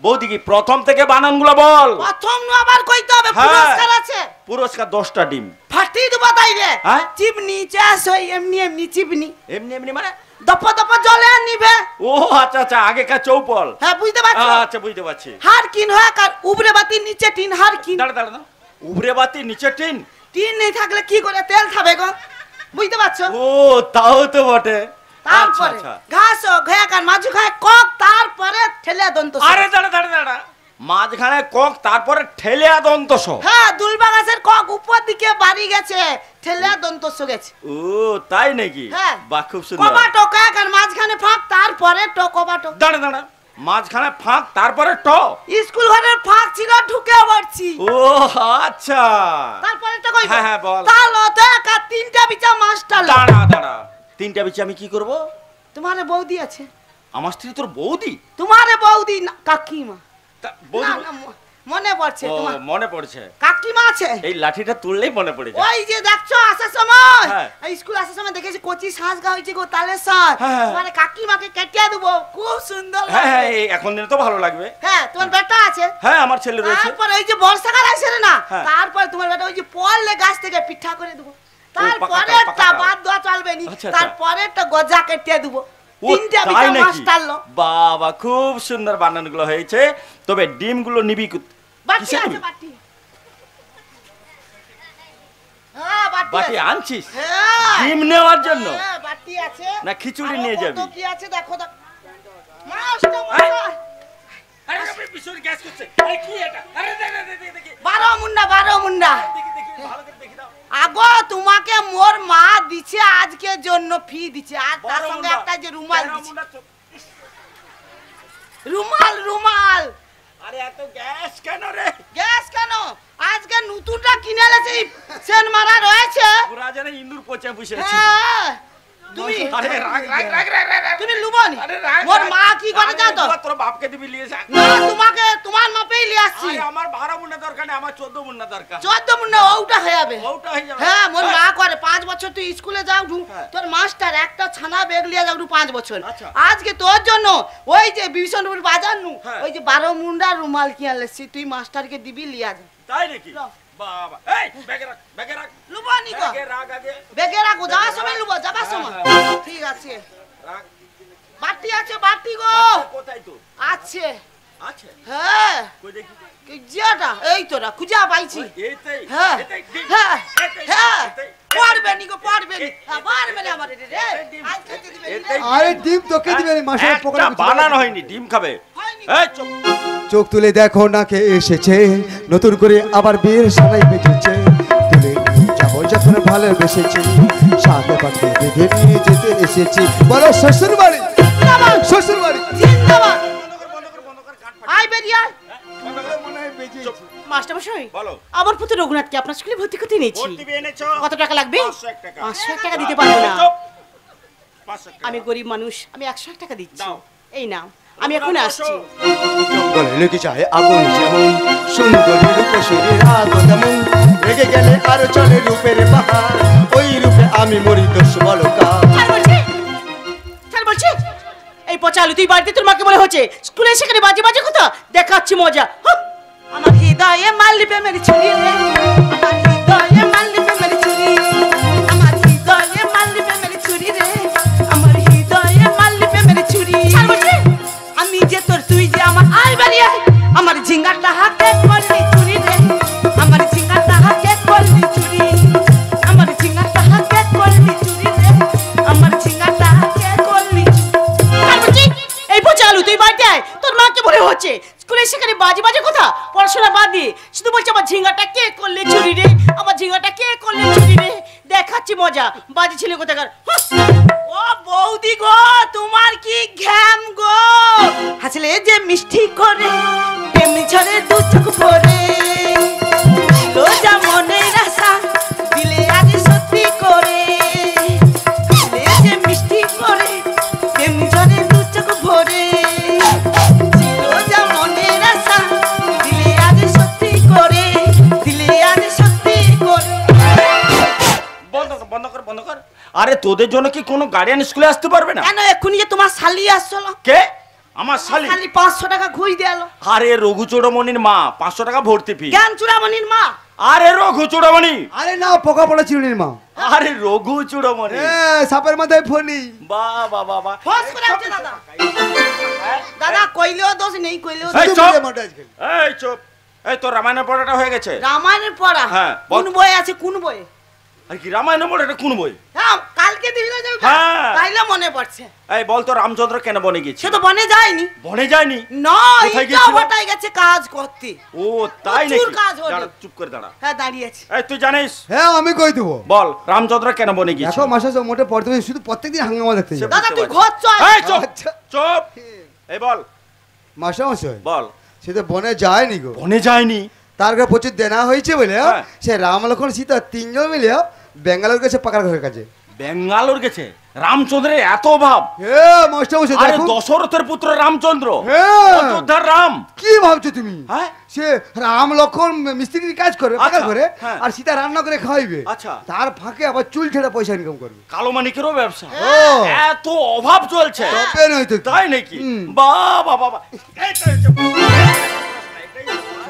S4: বৌদি কি প্রথম থেকে বানানগুলো বল।
S1: প্রথম নু আবার কইতে হবে,
S4: হ্যাঁ।
S1: পুরস্কার আছে।
S4: পুরস্কার 10টা ডিম।
S1: ফাটি দেবো তাই রে।
S4: হ্যাঁ?
S1: চিপনি চাষ হই এমনি এমনি চিপনি,
S4: এমনি এমনি মানে?
S1: দপ দপ জলে নিবে।
S4: ও আচ্ছা আচ্ছা, আগেকার চৌপল।
S1: হ্যাঁ বুঝতে পারছো?
S4: আচ্ছা বুঝতে পারছি।
S1: হার কিন হয়ে কার উপরে বাতি নিচে টিন হার কিন।
S4: দাঁড়া দাঁড়া দাঁড়া। উপরে বাতি নিচে টিন?
S1: টিন নেই থাকলে কি করে তেল খাবে গো? বুঝতে পারছো?
S4: ও তাও তো বটে।
S1: তারপরে
S4: আচ্ছা।
S1: ঘাস ঘায়া কার মাঝু খায় কক, তারপরে ঠেলে দন্ত স।
S4: আরে দাঁড়া মাঝখানে কক, তারপরে ঠেলে দন্ত স।
S1: হ্যাঁ, দুলবা গাছের কক উপর দিকে বাড়ি গেছে, ঠেলে দন্ত স গেছে।
S4: ও তাই নাকি?
S1: হ্যাঁ।
S4: বাহ, খুব সুন্দর।
S1: কবাটো কায়া কার মাঝখানে ফাঁক, তারপরে ট কবাটো।
S4: দাঁড়া মাঝখানে ফাঁক, তারপরে ট।
S1: স্কুল ঘরের ফাঁক ছিল, ঢুকে পড়ছি।
S4: ও আচ্ছা।
S1: তারপরে তো কই?
S4: হ্যাঁ, বল।
S1: তালো দেখা তিনটা বিচা মাস্টার।
S4: দাঁড়া তিনটা বিচে আমি কি করব?
S1: তোমারে বৌদি আছে।
S4: আমার স্ত্রী তোর বৌদি?
S1: তোমারে বৌদি না, কাকিমা।
S4: বৌদি?
S1: না, মনে পড়ছে
S4: ও,
S1: তোমার
S4: মনে পড়ছে।
S1: কাকিমা আছে।
S4: এই লাঠিটা তুললেই মনে পড়ে যায়।
S1: ওই যে দেখছো আসার সময়,
S4: হ্যাঁ।
S1: এই স্কুল আসার সময় দেখেছি কচি শ্বাস গা হয়েছে গো তালে সার।
S4: হ্যাঁ।
S1: তোমার কাকিমাকে কেটে দেবো, খুব সুন্দর
S4: হ্যাঁ
S1: লাগবে।
S4: এই এখন দিনে তো ভালো লাগবে।
S1: হ্যাঁ, তোমার বেটা আছে।
S4: হ্যাঁ আমার ছেলে রয়েছে।
S1: তারপর এই যে বর্ষাকাল আসে না,
S4: হ্যাঁ।
S1: তারপর তোমার বেটা ওই যে পড়লে গাছ থেকে পিঠা করে দেবো। তারপরে
S4: পাকাটা।
S1: একটা বাদ দেওয়া চলবে নি,
S4: আচ্ছা,
S1: তারপরে একটা গজা কেটে দেবো।
S4: ও,
S1: তিনটা
S4: তাই
S1: বিটা
S4: নাকি?
S1: মাস্টার লো।
S4: বাবা খুব সুন্দর বানানগুলো হয়েছে, তবে ডিমগুলো নিবি
S1: বাটি
S4: কিসে
S1: আছে
S4: নিবি?
S1: বাটি। হ্যাঁ, বাটি
S4: বাটি
S1: আছে।
S4: আনছিস
S1: হ্যাঁ।
S4: ডিম নেওয়ার জন্য?
S1: হ্যাঁ, বাটি আছে।
S4: না খিচুড়ি
S1: আরো
S4: নিয়ে
S1: কত
S4: যাবি?
S1: কি আছে দেখো দেখো। মাস্টার মশাই।
S4: আরে আপনি পিছনে গ্যাস করছে। এই কি এটা? আরে দেখি
S1: বারো মুন্ডা, বারো মুন্ডা।
S4: ভালো করে দেখি দাও।
S1: আগো তোমাকে মোর মা দিছে আজকের জন্য ফি দিছে, আর তার
S4: বারো
S1: সঙ্গে
S4: মুন্ডা।
S1: একটা যে রুমাল
S4: তেরো
S1: দিছে।
S4: মুন্ডা চোখ।
S1: রুমাল।
S4: আরে এত গ্যাস কেন রে?
S1: গ্যাস কেন? আজকে নতুনটা কিনে এলেছি, সেন মারা রয়েছে।
S4: পুরা যেন ইন্দুর পচে বসেছে।
S1: হ্যাঁ, তুমি
S4: আরে রাগ।
S1: তুমি লুবনি।
S4: আরে রাগ।
S1: মোর মা কি করে জানো তো?
S4: তোর বাপকে দিবি লিয়ে যা।
S1: না, তোমাকে তোমার মাপেই লিয়ে আসছি।
S4: আরে আমার 12 মুন্ডা দরকার নেই, আমার 14 মুন্ডা দরকার।
S1: 14 মুন্ডা ওটা হয়ে যাবে।
S4: ওটা হয়ে যাবে।
S1: হ্যাঁ, মোর মা করে 5 বছর তুই স্কুলে যাও
S4: হ্যাঁ।
S1: তোর মাস্টার একটা ছানা বেগ লিয়ে যাও 5 বছর।
S4: আচ্ছা।
S1: আজকে তোর জন্য ওই যে বিশনপুর বাজার নু
S4: হ্যাঁ।
S1: ওই যে 12 মুন্ডা রুমাল কি আনলেছি, তুই মাস্টারকে দিবি লিয়া যা।
S4: তাই নাকি?
S1: লো।
S4: বাবা এই ব্যাগে রাখ।
S1: লুবানি কো
S4: ব্যাগে রাখ আগে।
S1: বেগে রাখো, যাওয়ার সময় লুবো, যাবার সময়।
S4: হ্যাঁ।
S1: ঠিক আছে।
S4: রাখ।
S1: বাটি আছে, বাটি গো
S4: কোথায় তো?
S1: আছে।
S4: আছে।
S1: হ্যাঁ,
S4: কই দেখি।
S1: কি যেটা এই তোরা খুঁজা পাইছি।
S4: এইটাই।
S1: হ্যাঁ
S4: এটাই ডিম।
S1: হ্যাঁ
S4: এটাই,
S1: হ্যাঁ,
S4: এটাই।
S1: পারবে নি গো, পারবে নি।
S4: এ-
S1: হ্যাঁ, পারবে না আমার রে।
S4: এটাই ডিম।
S1: আজ খেতে দিবে নি রে।
S4: এটাই।
S6: আরে ডিম তোকে দিবে মাসের
S4: একটা
S6: পকোড়া
S4: বানানো হয়নি, ডিম খাবে।
S1: হয়নি।
S4: এই চুপ।
S6: চোখ তুলে দেখো না কে এসেছে, নতুন করে আবার বিয়ের সানাই বেজেছে। তুলে নিয়ে যাবো যখন ভালোবেসেছি, সাথে পাঠিয়ে বেঁধে নিয়ে যেতে এসেছি। বলো শ্বশুর বাড়ি, শ্বশুর বাড়ি।
S1: জিন্দাবাদ।
S4: বন্ধ কর, কাট ফাট।
S1: আয় বেরিয়ে আয়।
S4: চুপ।
S1: মাস্টার মশাই,
S4: বলো।
S1: আমার পুত্র রঘুনাথকে আপনার স্কুলে ভর্তি করতে নিয়েছি।
S4: ভর্তি বিয়ে এনেছো?
S1: কত টাকা লাগবে?
S4: 500 টাকা।
S1: 500 টাকা দিতে পারবো না।
S4: চুপ। 500 টাকা।
S1: আমি গরিব মানুষ, আমি 100 টাকা দিচ্ছি।
S4: দাও।
S1: এই নাও, আমি এখন আসছি।
S2: জঙ্গলে লেগে যায় আগুন যেমন, সুন্দরী রূপসীর আলো তেমন, রেগে গেলে আর চলে রূপের বাহার, ওই রূপে আমি মরি দোষ বলো কার।
S1: স্যার বলছি, এই পচালু তুই বাড়িতে তোর মাকে বলে হচ্ছে, স্কুলে সেখানে বাজে বাজে কথা দেখাচ্ছি মজা। হুঁ! আমার হৃদয়ে মাল্লিবে মেরে ছুরি রে, আমার হৃদয়ে মাল্লিবে মেরে ছুরি, আমার হৃদয়ে মাল্লিবে মেরে ছুরি রে, আমার হৃদয়ে মাল্লিবে মেরে ছুরি। স্যার বলছি, আমি যে তোর তুই যে আমার আয় বেরিয়ে আয়, আমার ঝিঙ্গাটা হাতে করলি চুরি রে, আমার ঝিঙ্গাটা হাতে করলি চুরি, আমার ঝিঙ্গাটা হাতে করলি চুরি রে, আমার ঝিঙ্গাটা হাতে করলি। স্যার বলছি, এই পচালু তুই বাড়িতে আয়, তোর মাকে বলে হচ্ছে স্কুলে সেখানে বাজে বাজে কথা, পড়াশোনা বাদ দিয়ে শুধু বলছে আমার ঝিঙ্গাটা কে করলে চুরি রে, আমার ঝিঙ্গাটা কে করলে চুরি রে, দেখাচ্ছি মজা বাজে ছেলে কোথাকার। ও বৌদি গো, তোমার কি ঘ্যাম গো, হাসলে যে মিষ্টি করে তেমনি ঝরে দু চোখ পরে, রোজা মনের আশা দিলে আজ সত্যি করে, হাসলে যে মিষ্টি করে তেমনি ঝরে দু চোখ ভরে, রোজা মনের আশা দিলে আজ সত্যি করে, দিলে আজ সত্যি করে।
S4: বন্ধ কর। আরে তোদের জন্য কি কোনো গার্ডিয়ান স্কুলে আসতে পারবে না?
S1: কেন এক্ষুনি যে তোমার শালি আসছিল,
S4: কে? আমার শালি?
S1: শালি 500 টাকা ঘুষ দেয়াল।
S4: আরে রঘু চূড়ামণির মা, 500 টাকা ভর্তি ফি।
S1: জ্ঞান চূড়ামণির মা।
S4: আরে রঘু চূড়ামণি।
S6: আরে না, পোকা পড়া চিরুনির মা।
S4: আরে রঘু চূড়ামণি।
S6: সাপের মাথায় ফণি।
S4: বাবা
S1: ফস করে আছে দাদা। দাদা কইলেও দোষ নেই, কইলেও দোষ।
S4: এই
S6: শুধু
S4: চুপ।
S6: বুঝে মোটা আজকাল।
S4: এই চুপ। এই তোর রামায়ণের পড়াটা হয়ে গেছে?
S1: রামায়ণের পড়া
S4: হ্যাঁ, বল।
S1: কোন বই আছে, কোন বই?
S4: আর কি রামায়ণ বলে এটা কোন বই?
S1: হ্যাঁ কালকে দিলে যাবে
S4: হ্যাঁ।
S1: তাইলে মনে পড়ছে।
S4: এই বল তো রামচন্দ্র কেন বনে গেছে?
S1: সে তো বনে যায়নি।
S4: বনে যায়নি?
S1: না,
S4: কোথায়
S1: ইটা
S4: গেছিল?
S1: হটাই গেছে কাজ করতে।
S4: ও তাই
S1: প্রচুর
S4: নাকি?
S1: কাজ ওর।
S4: দাঁড়া, চুপ করে দাঁড়া।
S1: হ্যাঁ দাঁড়িয়েছে।
S4: এই তুই জানিস?
S6: হ্যাঁ আমি কই দেবো।
S4: বল রামচন্দ্র কেন বনে গেছে?
S6: দেখো মাসা মোটে পড়তে হবে, শুধু প্রত্যেকদিন হাঙ্গামা দেখতে যাবে।
S1: দাদা
S4: বুঝতে
S1: তুই
S4: পারছি।
S1: ঘর চল।
S4: এই চুপ
S6: আচ্ছা।
S4: চুপ। এই বল
S6: মাসা মশাই
S4: বল।
S6: সে তো বনে যায়নি গো,
S4: বনে যায়নি?
S6: তার কাছে প্রচুর দেনা হয়েছে বলে
S4: হ্যাঁ।
S6: সে রাম লক্ষ্মণ সীতা তিনজন মিলে বেঙ্গালোর গেছে পাকার ঘরের কাছে।
S4: বেঙ্গালোর গেছে? রামচন্দ্রের এত অভাব?
S6: হ্যাঁ মাস্টার মশাই
S4: আরে
S6: দেখো।
S4: দশরথের পুত্র রামচন্দ্র,
S6: হ্যাঁ।
S4: অযোধ্যার রাম।
S6: কি ভাবছো তুমি?
S4: হ্যাঁ?
S6: সে রাম লক্ষ্মণ মিস্ত্রির কাজ করে পাকার
S4: আচ্ছা,
S6: ঘরে,
S4: হ্যাঁ।
S6: আর সীতা রান্না করে খাওয়াইবে।
S4: আচ্ছা।
S6: তার ফাঁকে আবার চুল ছেড়ে পয়সা ইনকাম করবে।
S4: কালো মানিকেরও ব্যবসা?
S6: ও
S4: এত অভাব চলছে?
S6: তবে নয় তো কি?
S4: তাই নাকি?
S6: হুম।
S4: বাবা বাবা। এই তো, এই তো।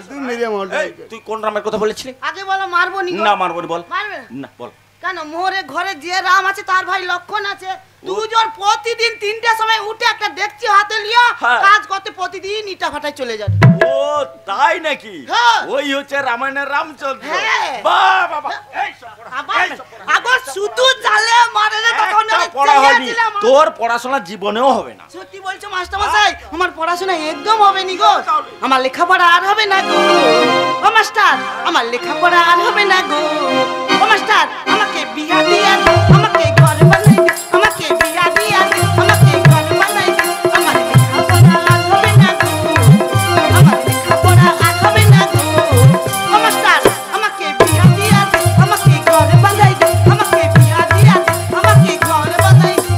S6: শুধু মেরে মারবে।
S4: এই, তুই কোন রামের কথা বলেছিলি?
S1: আগে বলো মারবো নি গো।
S4: না মারবো না, বল।
S1: মারবে না?
S4: না বল।
S1: কেন মোরে ঘরে যে রাম আছে তার ভাই লক্ষণ আছে, দুজন প্রতিদিন 3টার সময় উঠে একটা ডেকচি হাতে লিয়া
S4: হ্যাঁ।
S1: কাজ করতে প্রতিদিন ইটা ভাটায় চলে যাবে।
S4: ও তাই নাকি?
S1: হ্যাঁ।
S4: ওই হচ্ছে রামায়ণের রামচন্দ্র।
S1: হ্যাঁ।
S4: বাহ বাবা। এই সব পড়া,
S1: আবার
S4: এই সব পড়া।
S1: আগো শুধু জালে মারে রে তখন
S4: একটা পড়া হয়নি, তোর পড়াশোনা জীবনেও হবে না।
S1: সত্যি বলছো মাস্টার মশাই, আমার পড়াশোনা একদম হবে নি গো, আমার লেখাপড়া আর হবে না গো। ও মাস্টার আমার লেখাপড়া আর হবে না গো। ও মাস্টার আমাকে বিয়া দিয়া দে, আমাকে ঘর বানাই দে, আমাকে বিয়া দিয়া দে, আমাকে ঘর বানাই দে, আমার লেখাপড়া আর হবে না গো, আমার লেখাপড়া আর হবে না গো। ও মাস্টার আমাকে বিয়া দিয়া দে, আমাকে ঘর বানাই দে, আমাকে বিয়া দিয়া দে, আমাকে ঘর বানাই দে।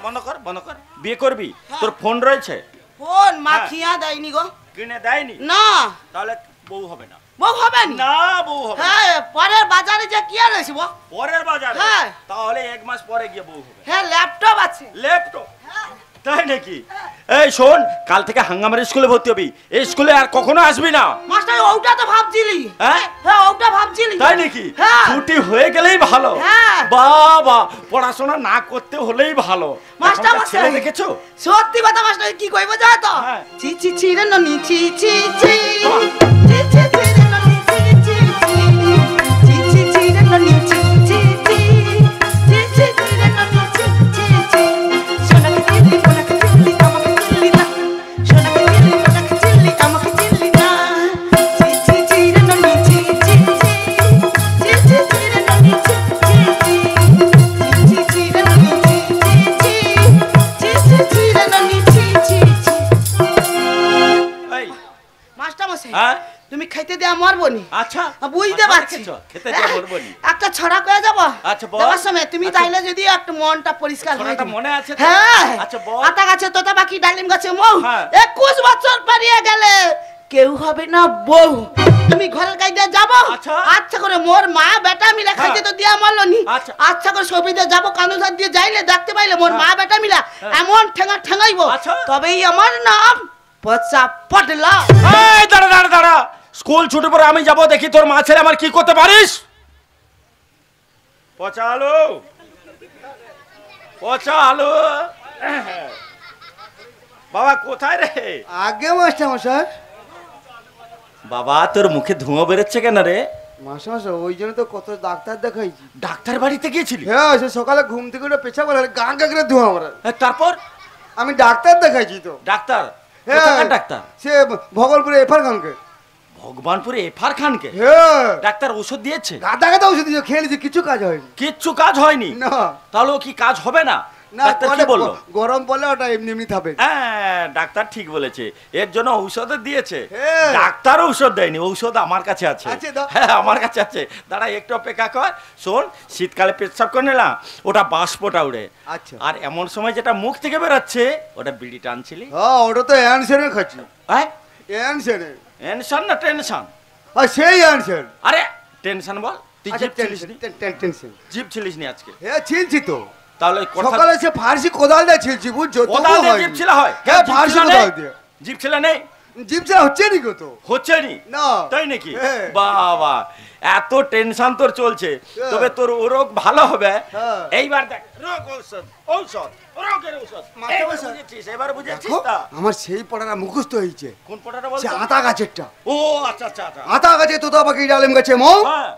S4: বন্ধ কর বন্ধ কর। বিয়ে করবি? তোর ফোন রয়েছে?
S1: ফোন মাখিয়া দেয়নি গো।
S4: কিনে দেয়নি?
S1: না
S4: তাহলে বউ হবে না।
S1: বউ হবে না।
S4: না বউ হবে না।
S1: হ্যাঁ পরের বাজারে যে কি আর রয়েছে বউ?
S4: পরের বাজারে?
S1: হ্যাঁ।
S4: তাহলে 1 মাস পরে গিয়ে বউ হবে।
S1: হ্যাঁ ল্যাপটপ আছে।
S4: ল্যাপটপ? তাই নাকি? এই শোন, কাল থেকে হাঙ্গামার স্কুলে ভর্তি হবি। এই স্কুলে আর কখনো আসবি না।
S1: মাস্টার ওটা তো ভাবছিলি।
S4: হ্যাঁ?
S1: হ্যাঁ ওটা ভাবছিলি।
S4: তাই নাকি?
S1: হ্যাঁ।
S4: ছুটি হয়ে গেলেই ভালো।
S1: হ্যাঁ।
S4: বাবা, পড়াশোনা না করতে হলেই ভালো।
S1: মাস্টার
S4: এখনকার ছেলে
S1: মশাই
S4: দেখেছো?
S1: সত্যি কথা মাস্টার কি কইব জানো তো?
S4: হ্যাঁ।
S1: চি চি চি রে ননি চি চি চি
S4: বাহ।
S1: চি চি চি রে ননি চি চি চি চি চি চি রে ননি চি চি চি চি চি চি রে ননি চি চি চি সোনাকে চিল্লি মোনাকে চিল্লি আমাকে চিল্লি না সোনাকে চিল্লি মোনাকে চিল্লি আমাকে চিল্লি না চি চি চি রে ননি চি চি চি চি চি চি রে ননি চি চি চি চি চি রে ননি চি চি চি চি চি চি রে ননি চি চি চি।
S4: এই,
S1: মাস্টার মশাই
S4: হ্যাঁ?
S1: তুমি খাইতে দেয়া মরবো নি।
S4: আচ্ছা।
S1: বুঝতে
S4: আচ্ছা,
S1: পারছি।
S4: দেখেছো? খেতে দিয়ে মরবো নি।
S1: একটা ছড়া করে যাব।
S4: আচ্ছা, বল।
S1: দেওয়ার সময় তুমি
S4: আচ্ছা।
S1: তাইলে যদি একটু মনটা পরিষ্কার হয়ে
S4: ছড়াটা
S1: যায়।
S4: মনে আছে তো?
S1: হ্যাঁ।
S4: আচ্ছা, বল।
S1: আতা গাছে তোতা পাখি ডালিম গাছে মৌ।
S4: হ্যাঁ।
S1: 21 বছর পেরিয়ে গেলে কেউ হবে না বউ। তুমি ঘরের গাইতে যাব।
S4: আচ্ছা।
S1: আচ্ছা করে মোর মা বেটা মিলে খাইতে তো দিয়া মরলো নি।
S4: আচ্ছা।
S1: আচ্ছা করে সবিতে যাব কানুসার দিয়ে যাইলে দেখতে পাইলে মোর
S4: হ্যাঁ।
S1: মা বেটা মিলা এমন ঠেঙা ঠেঙাইবো।
S4: আচ্ছা।
S1: তবেই আমার নাম পচা পটলা।
S4: এই দাঁড়া দাঁড়া দাঁড়া। স্কুল ছুটি পরে আমি যাব, দেখি তোর মা ছেলে আমার কি করতে পারিস। পচা আলু, পচা আলু। বাবা কোথায় রে?
S6: আগে মাস্টার মশাই।
S4: বাবা তোর মুখে ধোঁয়া বেরোচ্ছে কেন রে?
S6: মাস্টার মশাই ওই জন্য তো কত ডাক্তার দেখাইছি।
S4: ডাক্তার বাড়িতে গিয়েছিলি?
S6: হ্যাঁ সে সকালে ঘুম থেকে উঠে পেছাব বলে গা গা করে ধোঁয়া মারা।
S4: তারপর?
S6: আমি ডাক্তার দেখাইছি তো।
S4: ডাক্তার?
S6: হ্যাঁ
S4: কোথাকার ডাক্তার?
S6: সে ভগলপুরে এফার খানকে।
S4: ভগবানপুরে এফার খানকে?
S6: হ্যাঁ
S4: ডাক্তার ওষুধ দিয়েছে?
S6: গাদা গাদা ওষুধ দিয়ে খেয়েছি, কিছু কাজ হয়নি।
S4: কিচ্ছু কাজ হয়নি?
S6: না
S4: তাহলে ও কি কাজ হবে না?
S6: না
S4: ডাক্তার কি
S6: পরে
S4: বললো?
S6: গরম পড়লে ওটা এমনি এমনি থাকবে।
S4: হ্যাঁ ডাক্তার ঠিক বলেছে, এর জন্য ঔষধ দিয়েছে।
S6: হ্যাঁ।
S4: ডাক্তার ঔষধ দেয়নি, ঔষধ আমার কাছে আছে।
S6: আছে দাও।
S4: হ্যাঁ আমার কাছে আছে, দাঁড়া একটু অপেক্ষা কর। শোন, শীতকালে পেচ্ছাপ করে নিলাম, ওটা বাষ্পটা উড়ে।
S6: আচ্ছা।
S4: আর এমন সময় যেটা মুখ থেকে বেরোচ্ছে ওটা বিড়ি টানছিলি।
S6: হ্যাঁ ওটা তো অ্যানসারের খাচ্ছি।
S4: হ্যাঁ
S6: অ্যানসারের।
S4: টেনশন না টেনশন?
S6: আর সেই অ্যানসার।
S4: আরে টেনশন বল। তুই
S6: আচ্ছা
S4: জিপ ছিলিস নি?
S6: টেনশন।
S4: জিপ ছিলিস নি আজকে?
S6: হ্যাঁ ছিলছি তো।
S4: তাহলে কথা
S6: সকালে সে ফার্সি কোদাল দিয়ে ছিলছি বুঝছো?
S4: কোদাল
S6: তবুও
S4: দিয়ে
S6: হয়নি।
S4: জিপ ছিলা হয়?
S6: হ্যাঁ
S4: জিপ
S6: ফার্সি
S4: ছিলা নেই?
S6: কোদাল দিয়ে।
S4: জিপ ছিলা নেই?
S6: জিপ ছিলা হচ্ছে নি গো তো।
S4: হচ্ছে নি?
S6: না।
S4: তাই নাকি?
S6: হ্যাঁ।
S4: বাবা এত টেনশন তোর চলছে,
S6: হ্যাঁ।
S4: তবে তোর ও রোগ ভালো হবে।
S6: হ্যাঁ।
S4: এইবার দেখ রোগ ঔষধ, ঔষধ রোগের ঔষধ।
S6: মাথা
S4: এইবার
S6: বসা।
S4: বুঝেছিস? এবার বুঝেছিস
S6: দেখো,
S4: তা?
S6: আমার সেই পড়াটা মুখস্থ হয়েছে।
S4: কোন পটাটা
S6: সে
S4: বলতো?
S6: আতা গাছেরটা।
S4: ও আচ্ছা আচ্ছা আচ্ছা।
S6: আতা গাছে তোতা পাখি ডালিম গাছে মৌ।
S4: হ্যাঁ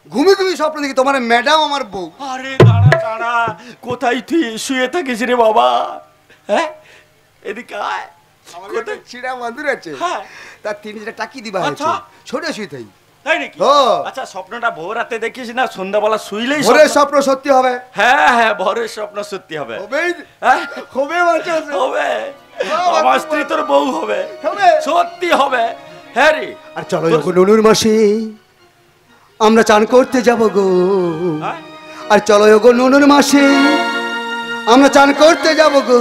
S2: ঘুমি ঘুমি স্বপ্ন দেখি তোমার ম্যাডাম আমার বউ।
S4: আরে দাঁড়া দাঁড়া, কোথায় তুই শুয়ে থাকিস রে বাবা? হ্যাঁ এদিকে আয়।
S2: আমার
S4: কোথায়?
S2: একটা ছিঁড়া বাঁধুর আছে,
S4: হ্যাঁ।
S2: তার 3 টাকি দিবা হয়েছে,
S4: আচ্ছা।
S2: ছোট শুয়ে থাই।
S4: তাই নাকি?
S2: ও।
S4: আচ্ছা স্বপ্নটা ভোর রাতে দেখিস না সন্ধ্যাবেলা শুইলেই
S2: ভোরের
S4: স্বপ্ন?
S2: স্বপ্ন সত্যি হবে।
S4: হ্যাঁ হ্যাঁ, ভোরের স্বপ্ন সত্যি হবে।
S2: হবেই,
S4: হ্যাঁ
S2: হবে বাচ্চা আছে।
S4: হবে,
S2: বাবা,
S4: আমার স্ত্রী তোর বউ হবে,
S2: হবে।
S4: সত্যি হবে। হ্যাঁ রে।
S2: আর চলো যখন নুনুর মাসে আমরা চান করতে যাব গো,
S4: হ্যাঁ?
S2: আর চলো গো নুনুর মাসে আমরা চান করতে যাব গো,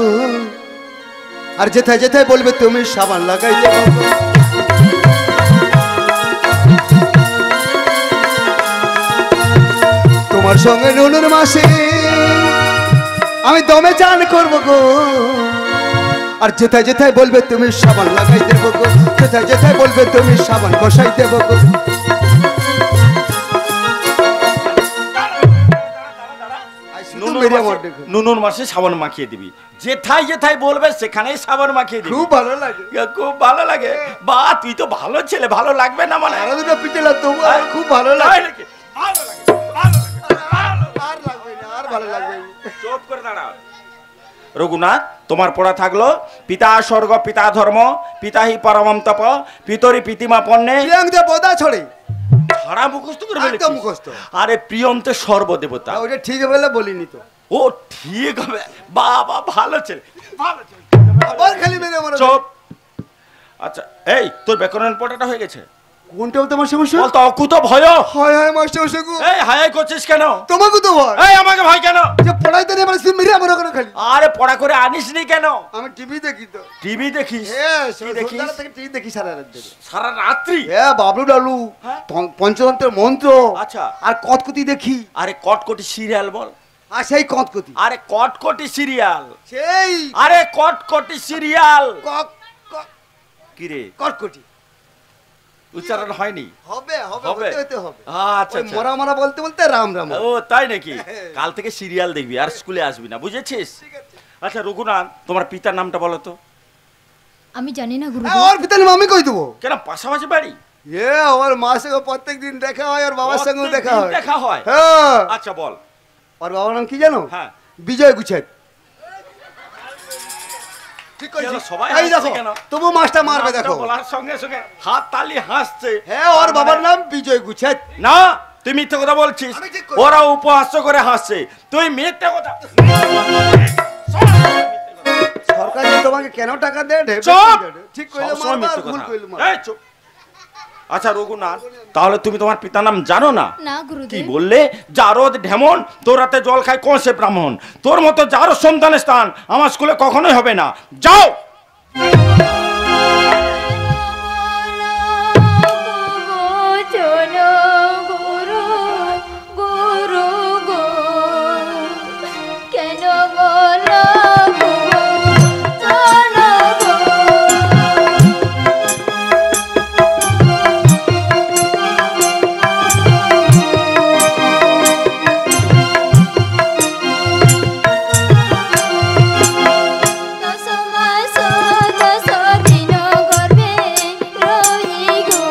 S2: আর যেথায় যেথায় বলবে তুমি সাবান লাগাই দেবো গো। তোমার সঙ্গে নুনুর মাসে আমি দমে চান করব গো, আর যেথায় যেথায় বলবে তুমি সাবান লাগাই দেবো গো, যেথায় যেথায় বলবে তুমি সাবান বসাই দেবো গো।
S4: নুনুর মাসে সাবান মাখিয়ে দিবি, যেথায় যেথায় বলবে সেখানেই সাবান মাখিয়ে দিবি।
S2: খুব ভালো লাগে,
S4: খুব ভালো লাগে। বা তুই তো ভালো ছেলে, ভালো লাগবে না মানে?
S2: আরো দুটো পিঠে লাগতো, খুব ভালো
S4: তাই
S2: লাগে।
S4: নাকি? ভালো লাগে, ভালো লাগে, ভালো লাগে।
S2: আর লাগবে না, আর ভালো লাগবে না।
S4: চুপ করে দাঁড়া। রঘুনাথ, তোমার পড়া থাকলো পিতা স্বর্গ পিতা ধর্ম পিতাহি পরমম তপ পিতরি প্রীতিমা পণ্যে
S2: প্রিয়াঙ্ক দে বোদা ছড়ে,
S4: সারা মুখস্থ করে
S2: একদম
S4: ফেলেছিস।
S2: মুখস্থ।
S4: আরে প্রিয়ম তো সর্বদেবতা।
S2: ওইটা ঠিক বলে বলিনি তো,
S4: ও ঠিক হবে। বাবা ভালো ছেলে, ভালো ছেলে।
S2: আবার খালি মেরে আমার।
S4: চুপ। আচ্ছা এই তোর ব্যাকরণ পড়াটা হয়ে গেছে?
S2: কোনটাও তোমার সমস্যা?
S4: বল তো অকুত ভয়।
S2: হয় হয় মাস্টার মশাই,
S4: এই হাই হাই করছিস কেন?
S2: তোমাকে তো ভয়,
S4: এই আমাকে ভয় কেন?
S2: যে পড়াইতে নেই মানে মেরে আমার ওখানে খালি।
S4: আরে পড়া করে আনিসনি কেন?
S2: আমি টিভি দেখি তো।
S4: টিভি দেখিস?
S2: হ্যাঁ,
S4: কি দেখিস?
S2: সন্ধ্যাবেলা থেকে টিভি দেখি সারা রাত ধরে।
S4: সারা রাত্রি?
S2: হ্যাঁ, বাবলু ডালু,
S4: হ্যাঁ?
S2: পঞ্চতন্ত্রের মন্ত্র,
S4: আচ্ছা।
S2: আর কতকুতি দেখি।
S4: আরে কটকটি সিরিয়াল বল।
S2: আর সেই কতকুতি,
S4: আরে কটকটি সিরিয়াল।
S2: সেই
S4: আরে কটকটি সিরিয়াল। কি রে
S2: কটকটি
S4: উচ্চারণ হয়নি?
S2: হবে হবে
S4: হবে?
S2: হতে হতে হবে।
S4: আচ্ছা
S2: ওই
S4: আচ্ছা।
S2: মরা মরা বলতে বলতে রাম রাম।
S4: ও তাই নাকি? কাল থেকে সিরিয়াল দেখবি আর স্কুলে আসবি না, বুঝেছিস? আচ্ছা রঘুনাথ, তোমার পিতার নামটা বলো তো।
S5: আমি জানি না গুরু।
S2: ওর পিতার নাম আমি কই দেবো।
S4: কেন পাশাপাশি বাড়ি?
S2: এ ওর মার সঙ্গে প্রত্যেকদিন দেখা হয়, আর বাবার সঙ্গেও দেখা হয়।
S4: দেখা হয়?
S2: হ্যাঁ।
S4: আচ্ছা বল।
S2: ওর বাবার নাম কি জানো?
S4: হ্যাঁ।
S2: বিজয় গুছাই। ঠিক
S4: কেন
S2: কইছি?
S4: সবাই
S2: এই
S4: হাসছে
S2: দেখো,
S4: কেন?
S2: তবু মাস্টার মারবে
S4: নামটা
S2: দেখো।
S4: বলার সঙ্গে সঙ্গে হাত তালি হাসছে।
S2: হ্যাঁ, ওর বাবার নাম বিজয় গুছাই।
S4: না তুই মিথ্যে কথা বলছিস।
S2: আমি ঠিক করি।
S4: ওরা উপহাস্য করে হাসছে, তুই মিথ্যে কথা।
S2: সরকার যে তোমাকে কেন টাকা দেয়? ঢেবে
S4: চুপ!
S2: দেয়। ঠিক কইলে
S4: সবসময়
S2: মারবা,
S4: মিথ্যে
S2: ভুল
S4: কথা।
S2: কইলে মারবা।
S4: এই চুপ। আচ্ছা রঘুনাথ, তাহলে তুমি তোমার পিতার নাম জানো না?
S5: না
S4: কি
S5: গুরুদেব।
S4: বললে? জারদ ঢেমন তোর রাতে জল খায় কোন সে ব্রাহ্মণ? তোর মতো যারো সন্তানের স্থান আমার স্কুলে কখনোই হবে না। যাও।
S5: গুরু গুরু গো কেন বলো চলো গো। দশ মাস দশ দিন গর্ভে রহি গো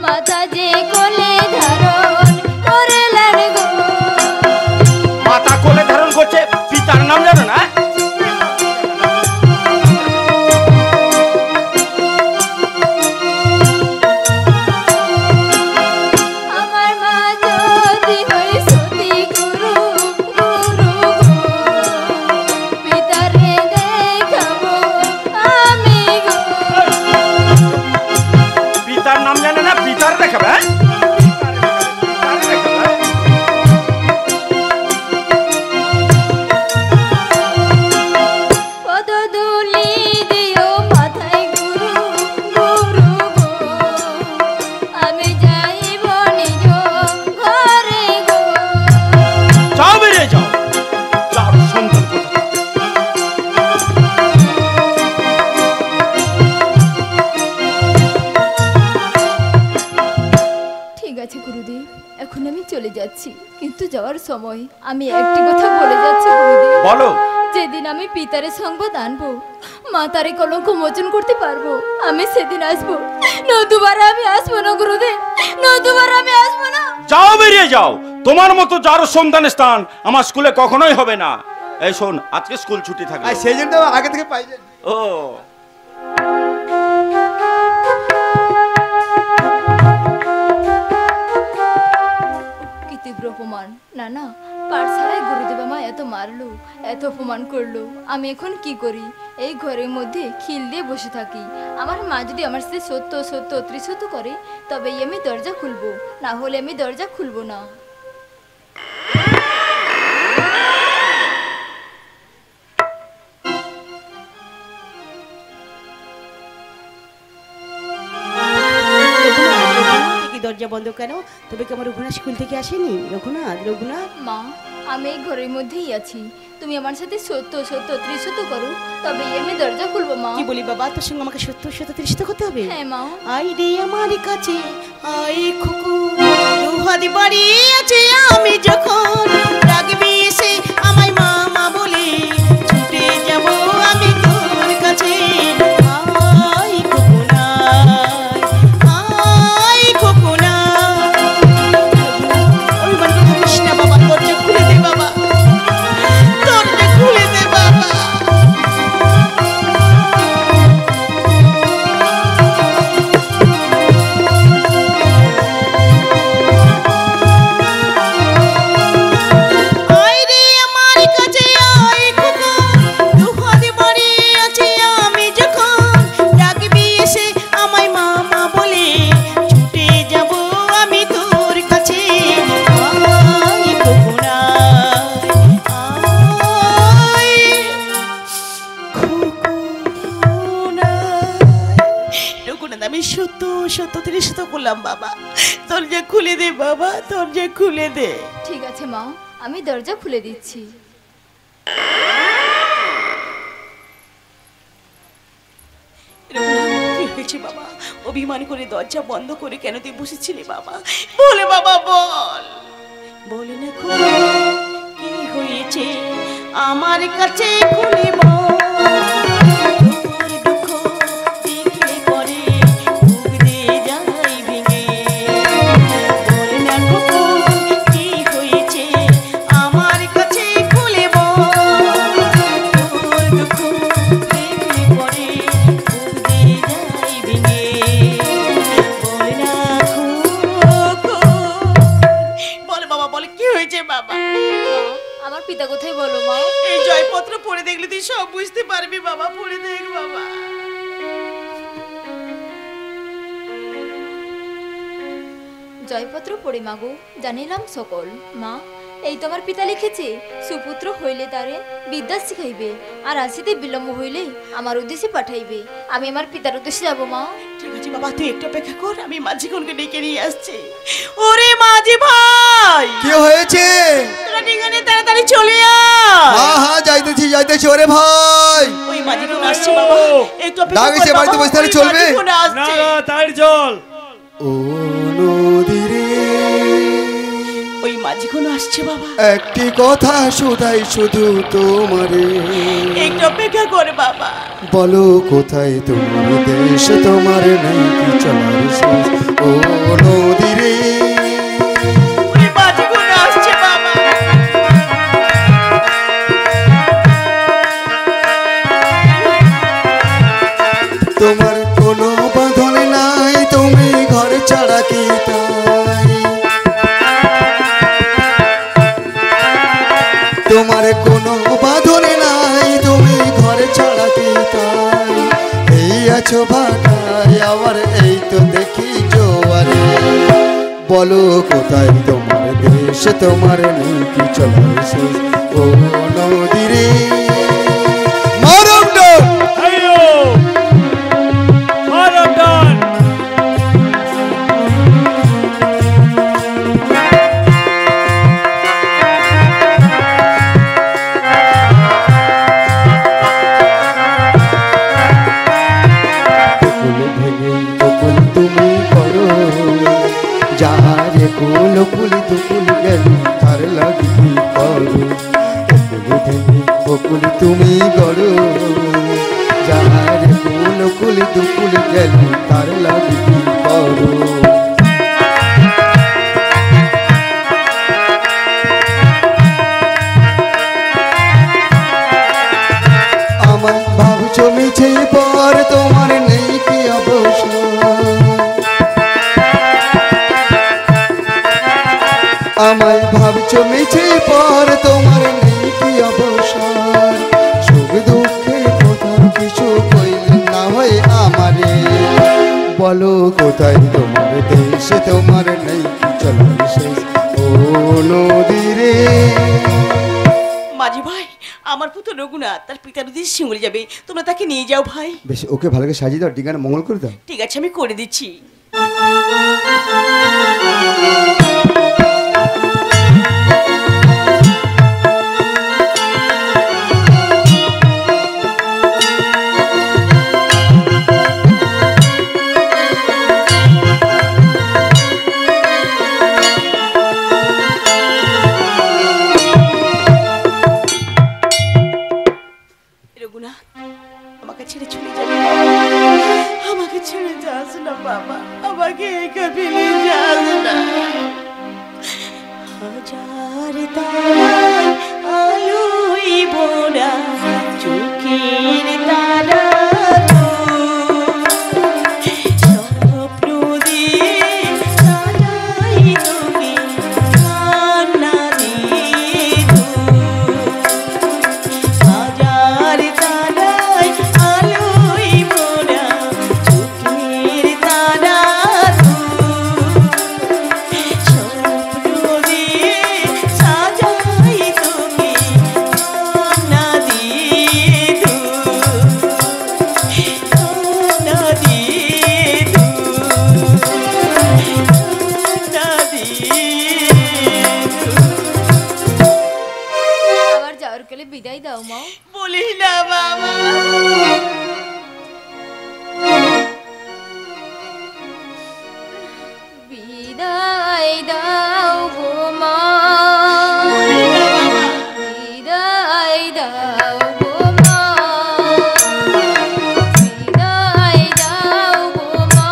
S5: মাতা যে কোলে ধারণ করলেন গো।
S4: মাতা কোলে ধারণ করছে, পিতার নাম জানো না?
S5: আমার মা যদি হয় সতী গুরু গুরু গো পিতারে দেখাবো আমি গো।
S4: পিতার নাম জানে না, পিতার দেখাবে? হ্যাঁ? পিতার দেখাবে, হ্যাঁ?
S5: পদধূলি দিও মাথায় গুরু গুরু গো আমি যাইব নিজ ঘরে গো।
S4: যাও, বেরিয়ে যাও। যাও সন্তান কোথাকার।
S5: ঠিক আছে গুরুদেব, এখন আমি চলে যাচ্ছি, কিন্তু যাওয়ার সময় আমি একটি কথা বলে যাচ্ছি গুরুদেব।
S4: বলো।
S5: যেদিন আমি পিতারে সংবাদ আনবো, মাতারে কলঙ্ক মোচন করতে পারবো, আমি সেদিন আসবো, নতুবার আমি আসবো না গুরুদেব, নতুবার আমি আসবো না।
S4: যাও, তোমার মতো যার সন্তানের স্থান আমার স্কুলে কখনোই হবে না। এই শোন, আজকে স্কুল ছুটি থাকবে।
S2: আর সেই জন্য তো আগে থেকে পাই যাই।
S4: ও
S5: কি তীব্র অপমান! না না, পাঠশালায় গুরুদেব আমায় এত মারলো, এত অপমান করলো, আমি এখন কি করি? এই ঘরের মধ্যে খিল দিয়ে বসে থাকি। আমার মা যদি আমার সাথে সত্য সত্য ত্রিসত্য করে তবেই আমি দরজা খুলবো, না হলে আমি দরজা খুলবো না।
S1: দরজা বন্ধ কেন? তবে কি আমার রঘুনাথ স্কুল থেকে আসেনি? রঘুনাথ, রঘুনাথ।
S5: মা, আমি এই ঘরের মধ্যেই আছি, তুমি আমার সাথে সত্য সত্য ত্রিসত্য করো তবেই আমি দরজা খুলবো। মা
S1: কি বলি বাবা, তোর সঙ্গে আমাকে সত্য সত্য ত্রিশিত করতে হবে?
S5: হ্যাঁ মা।
S1: আই রে আমার কাছে আই খুকু, দুহাত বাড়ি আছে আমি যখন রাগবি এসে আমায় মামা বলে ছুটে যাব আমি তোর কাছে। আই খুকু নাই, আই খুকু নাই। অভিমান করে থাকিস না বাবা, দরজা খুলে দে বাবা, দরজা খুলে দে বাবা। বাবা, দরজা খুলে দে বাবা, দরজা খুলে দে।
S5: ঠিক আছে মা, আমি দরজা খুলে দিচ্ছি।
S1: কি হয়েছে বাবা? অভিমান করে দরজা বন্ধ করে কেন তুই বসেছিলি বাবা? বলে বাবা, বল, বলে না কি হয়েছে আমার কাছে খুলে বল।
S5: আমার পিতা কোথায় বলো মা?
S1: এই জয়পত্র পড়ে দেখলে তুই সব বুঝতে পারবি বাবা, পড়ে দেখ বাবা।
S5: জয়পত্র পড়ে মাগো জানিলাম সকল। মা, এই তোমার পিতা লিখেছে, সুপুত্র হইলে তারে বিদ্যা শিখাইবে, আর আসিতে বিলম্ব হইলে আমার উদ্দেশ্যে পাঠাইবে। আমি আমার পিতার উদ্দেশ্যে যাবো মা।
S1: ঠিক আছে বাবা, তুই একটু অপেক্ষা কর, আমি মাঝি কোনকে ডেকে নিয়ে আসছি। ওরে মাঝি ভাই,
S6: কি হয়েছে?
S1: তোরা ঠিকানে তাড়াতাড়ি চলে আয়।
S6: হ্যাঁ হ্যাঁ, যাইতেছি ওরে ভাই।
S1: ওই মাঝি কোন আসছে বাবা, একটু অপেক্ষা কর
S6: ডাকিছে,
S1: বাবা,
S6: বাড়িতে বসে থাকলে
S1: ওই
S6: চলবে?
S1: মাঝি কোন আসছে।
S4: না তাই চল।
S6: ও নদীরে
S1: ওই মাঝি কোন আসছে বাবা,
S6: একটি কথা শুধাই শুধু তোমারে,
S1: একটু অপেক্ষা কর বাবা।
S6: বলো কোথায় তোমার দেশ, তোমার নাই কি চলার শেষ? ও নদীরে
S1: ওই মাঝি কোন আসছে বাবা।
S6: তোমার কোনো বাঁধন নাই, তুমি ঘর ছাড়া কি তাই? তোমার কোনো বাঁধন নাই, তুমি ঘর ছাড়া কি তাই? এই আছো ভাটায়, আবার এই তো দেখি জোয়ারে, বলো কোথায় তোমার দেশ, তোমার নেই কি চলার শেষ? ও নদীরে কুল দুকুল গেল তার লাগি করো, বকুল তুমি গড়ো, যাহার কুল দুকুল গেল তার লাগি করো। আমায় ভাবছো মিছে পর তোমার নেই কি অবসর সুখ দুঃখের কথা কিছু কইলে না হয় আমারে বলো কোথায় তোমার দেশে তোমার নেই কি চলার শেষ ও নদীরে।
S1: মাঝি ভাই, আমার পুত্র রঘুনাথ তার পিতার উদ্দেশ্যে শিমুলে যাবে, তোমরা তাকে নিয়ে যাও ভাই।
S6: বেশ, ওকে ভালো করে সাজিয়ে দাও, ডিঙ্গাটা মঙ্গল করে দাও।
S1: ঠিক আছে, আমি করে দিচ্ছি। রঘুনাথ, আমাকে ছেড়ে চলে যাবে, আমাকে ছেড়ে যাস না বাবা, আমাকে একা ফেলে যাস না। হাজার তারায় আলোই ভরা চোখের তারা স্বপ্ন দিয়ে সাজাই তোকে কান্না দিয়ে হাজার তারায় আলোই ভরা চোখের তারা স্বপ্ন দিয়ে সাজাই তোকে কান্না দিয়ে কান্না দিয়ে কান্না দিয়ে
S5: আবার যাওয়ার কালে বিদায় দাও মা।
S1: বলিস না বাবা।
S5: বিদায় দাও গো মা, বিদায় দাও গো মা, বিদায় দাও গো মা,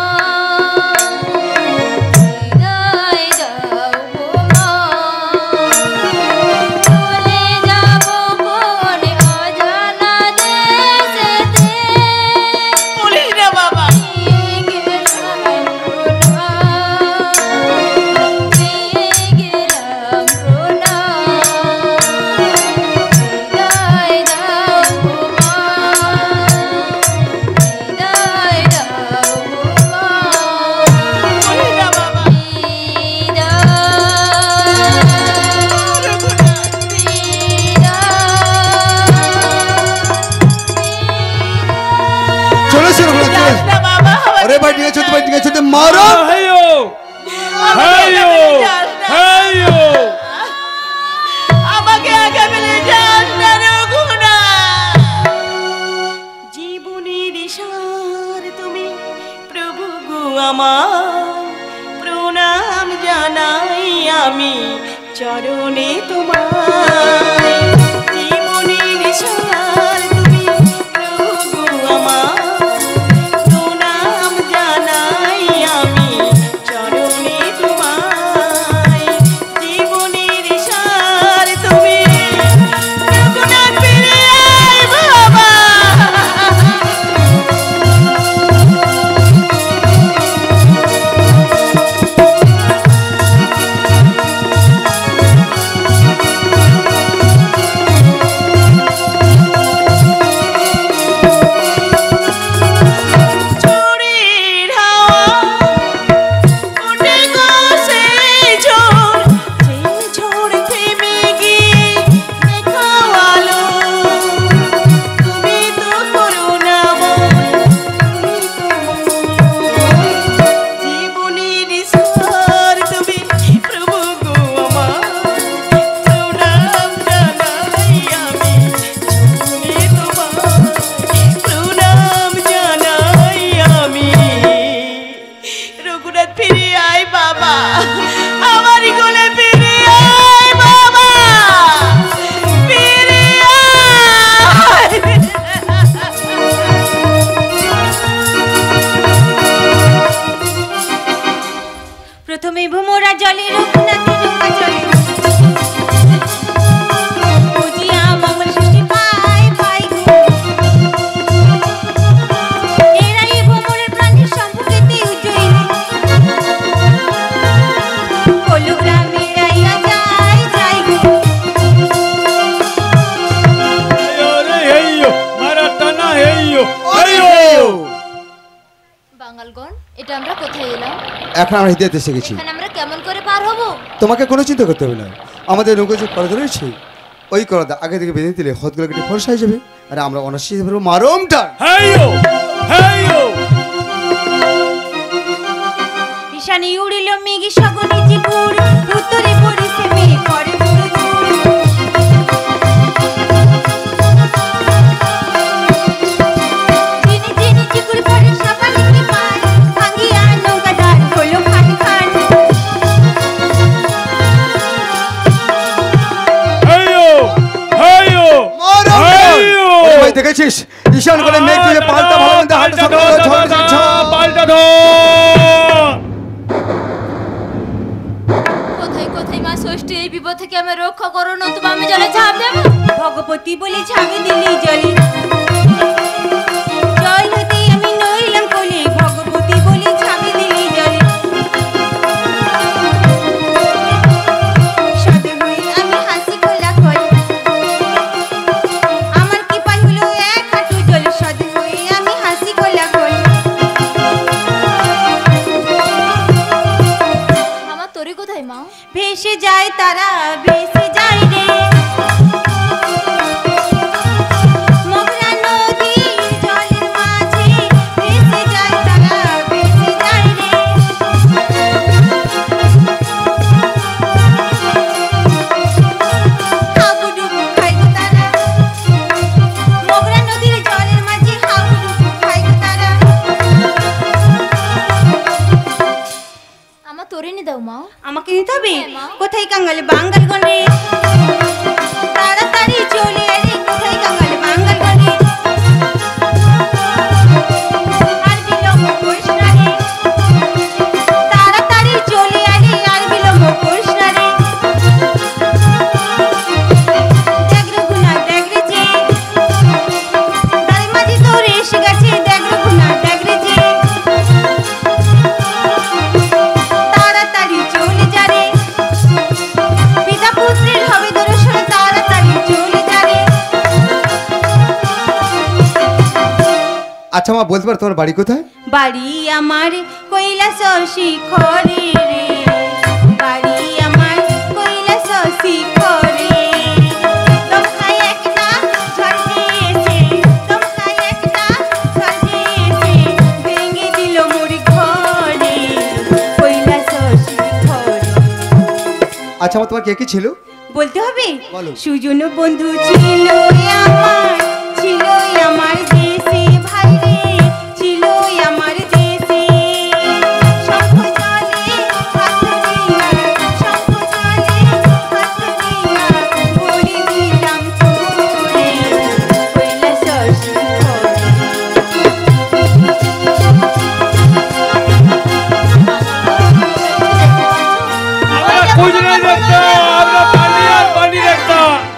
S5: বিদায় দাও গো মা। চলে যাব কোন অজানা দেশেতে,
S1: বলিস না বাবা। বলিস না বাবা।
S6: চলেছে রঘুনাথ,
S1: যাস
S6: চলেছে।
S1: না বাবা,
S6: ওরে ভাই ঠিক আছে, ভাই ঠিক আছে, মারো।
S4: হেইও হেইও হেইও
S1: আমাকে একা ফেলে যাস না রঘুনাথ। জীবনের সার তুমি প্রভু গো আমার, প্রণাম জানাই আমি চরণে তোমায়। জীবনের সার তুমি প্রভু গো আমার, প্রণাম জানাই আমি চরণে তোমায়। জীবনের সার তুমি রঘুনাথ, ফিরে আয় বাবা।
S2: এখন আমরা হিদায়ত এসে গেছি।
S5: এখানে আমরা কেমন করে পার হব?
S2: তোমাকে কোনো চিন্তা করতে হবে না, আমাদের নৌকো যে করদা রয়েছে ওই করদা আগে থেকে বেঁধে দিলে হদগুলো কেটে ফরসা হয়ে যাবে, আর আমরা অনার্স হিসেবে পারবো মারমটা।
S3: ঈশানী উড়িল মেঘে সগনে চিকুর, উত্তরে পড়েছে মেঘ করে বড় দূর। দিনে দিনে চিকুর পড়ে সকালে পান, ভাঙিয়া নৌকা দাঁড় হলো খান খান।
S2: দেখেছিস ঈশান করে মেঘ দিয়ে পাল্টা ভালো মন্দ হাঁটে
S5: কোথায় কোথায় মা ষষ্ঠী, এই বিপদ থেকে আমি রক্ষা করো, নতুবা আমি জলে ঝাঁপ দেবো।
S3: ভগবতী বলে ঝাঁপে দিলি জলে, জল হতে আমি নইলাম কোলে, ভগবতী বলে ঝাঁপে দিলি জলে। সদে হয়ে আমি হাসি খোলা খোল, আমার কি পাই হলো এক হাঁটু জল, সদে হয়ে আমি হাসি খোলা খোল।
S5: আমার তরি কোথায় মা?
S3: ভেসে যায় তারা ভেসে যায় রে, মগরা নদীর জলের মাঝে ভেসে যায় তারা ভেসে যায় রে। হাবুডুবু খায় গো তারা, মগরা নদীর জলের মাঝে হাবুডুবু খায় গো তারা।
S5: আমার তরি নি দাও মা।
S3: আমাকে নিতে হবে?
S5: হ্যাঁ, মা।
S3: কোথায় কাঙ্গাল বাঙ্গাল গনে, তাড়াতাড়ি চলে এলে কোথায় কাঙ্গাল বাঙ্গাল গনে। আর বিলম্ব করিস না রে, তাড়াতাড়ি চলে এলে আর বিলম্ব করিস না রে। দেখ রে গুনা দেখ রে যে, তার মাঝে তোর এসে গেছে, দেখ রে গুনা দেখ রে যে। তাড়াতাড়ি চলে যা রে, পিতা পুত্রের হবে দর্শন, তাড়াতাড়ি চলে যা রে।
S2: আচ্ছা মা বলতে পারো তোমার বাড়ি কোথায়?
S3: বাড়ি আমার কৈলাস শিখরে রে, বাড়ি আমার কৈলাস শিখরে। তোমখায় একটা ঝড় দিয়েছে, তোমখায় একটা ঝড় দিয়েছে, ভেঙে দিল মোর ঘরে কৈলাস শিখরে।
S2: আচ্ছা মা তোমার কে কি ছিল?
S3: বলতে হবে?
S2: বলো।
S3: সুজন বন্ধু ছিল আমার, ছিল আমার দেশে ভাই রে, ছিল আমার দেশে। শঙ্খ জলে হাত দিয়া, শঙ্খ জলে হাত দিয়া, বলি দিলাম তোরে কৈলাস শিখরে।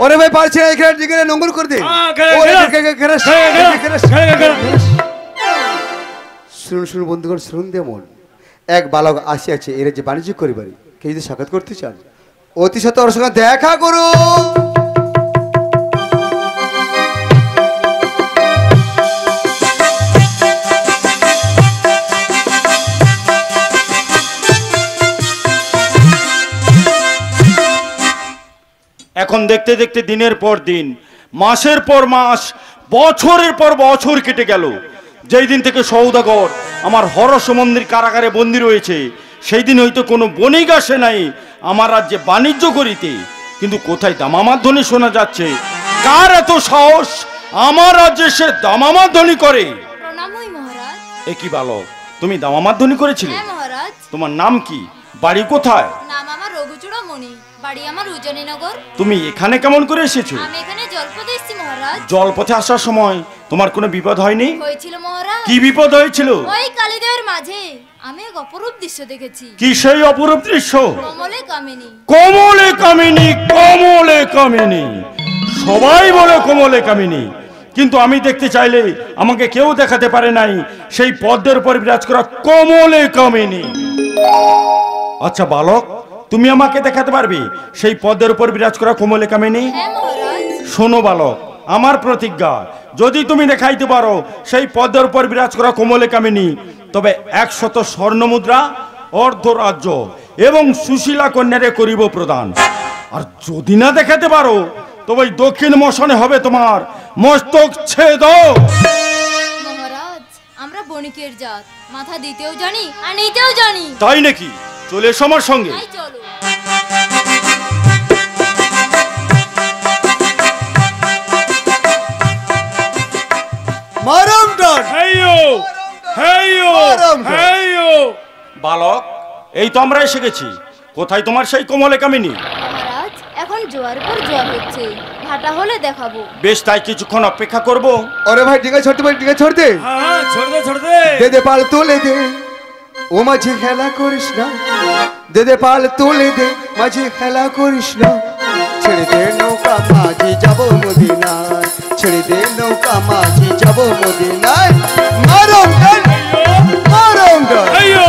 S2: ওরে ভাই পারছি না, এখানে এখানে নোংর করে দে। শুনুন শুনুন বন্ধুগণ, শুনুন দেমন, এক বালক আসিয়াছে এর যে বাণিজ্য করিবারে, কেউ যদি সাক্ষাৎ করতে চান অতি সত্ত্বর ওর সঙ্গে দেখা করুন।
S4: এখন দেখতে দেখতে দিনের পর দিন, মাসের পর মাস, বছরের পর বছর কেটে গেল। যেই দিন থেকে সৌদাগর আমার হরস মন্দির কারাগারে বন্দী রয়েছে, সেই দিন হয়তো কোনো বণিক আসে নাই আমার রাজ্যে বাণিজ্য করিতে। কিন্তু কোথায় দামামার ধ্বনি শোনা যাচ্ছে? কার এত সাহস আমার রাজ্যে সে দামামার ধ্বনি করে?
S5: প্রণাম হই মহারাজ।
S4: এ কি বালক, তুমি দামামার ধ্বনি করেছিলে?
S5: হ্যাঁ মহারাজ।
S4: তোমার নাম কি, বাড়ি কোথায়?
S5: নাম আমার রঘুচূড়ামণি, বাড়ি আমার উজ্জয়িনীনগর।
S4: তুমি এখানে কেমন করে এসেছো?
S5: আমি এখানে জলপথে এসেছি মহারাজ।
S4: জলপথে আসার সময় তোমার কোনো বিপদ হয়নি?
S5: হয়েছিল মহারাজ।
S4: কি বিপদ হয়েছিল?
S5: ওই কালীদেবের মাঝে আমি এক অপরূপ দৃশ্য দেখেছি।
S4: কি সেই অপরূপ দৃশ্য?
S5: কমলে কামিনী।
S4: কমলে কামিনী, কমলে কামিনী, সবাই বলে কমলে কামিনী, কিন্তু আমি দেখতে চাইলে আমাকে কেউ দেখাতে পারে নাই সেই পদ্মের উপর বিরাজ করা কমলে কামিনী। আচ্ছা বালক, তুমি আমাকে দেখাতে পারবে সেই পদ্মের উপর বিরাজ করা কমলে কামিনী?
S5: হ্যাঁ মহারাজ।
S4: শোনো বালক, আমার প্রতিজ্ঞা, যদি তুমি দেখাইতে পারো সেই পদ্মের উপর বিরাজ করা কমলে কামিনী, তবে 100 স্বর্ণ মুদ্রা অর্ধরাজ্য এবং সুশীলা কন্যারে করিব প্রদান। আর যদি না দেখাতে পারো তবে ওই দক্ষিণ মশানে হবে তোমার মস্তক ছেদ।
S5: মহারাজ, আমরা বণিকের জাত, মাথা দিতেও জানি আর নিতেও জানি।
S4: তাই নাকি? চলে এসো আমার সঙ্গে।
S5: তাই চলো।
S6: মারাম ডান
S4: বালক, এই তো আমরা এসে গেছি। কোথায় তোমার সেই কমলে কামিনী?
S5: মহারাজ, এখন জোয়ার পর জোয়ার হচ্ছে, ভাটা হলে দেখাবো।
S4: বেশ, তাই কিছুক্ষণ অপেক্ষা করব।
S2: अरे भाई डिंगा छोड़ दे भाई डिंगा छोड़ दे।
S7: हाँ छोड़ दे
S2: दे दे पाल तुले दे ও মাঝে খেলা করিস না। দে দে পাল তুলে দে মাঝে খেলা করিস না। ছেড়ে দে নৌকা মাঝি যাব মদিনায়। ছেড়ে দে নৌকা মাঝি যাব মদিনায়। মারম ডান মারম ডান।
S7: अयो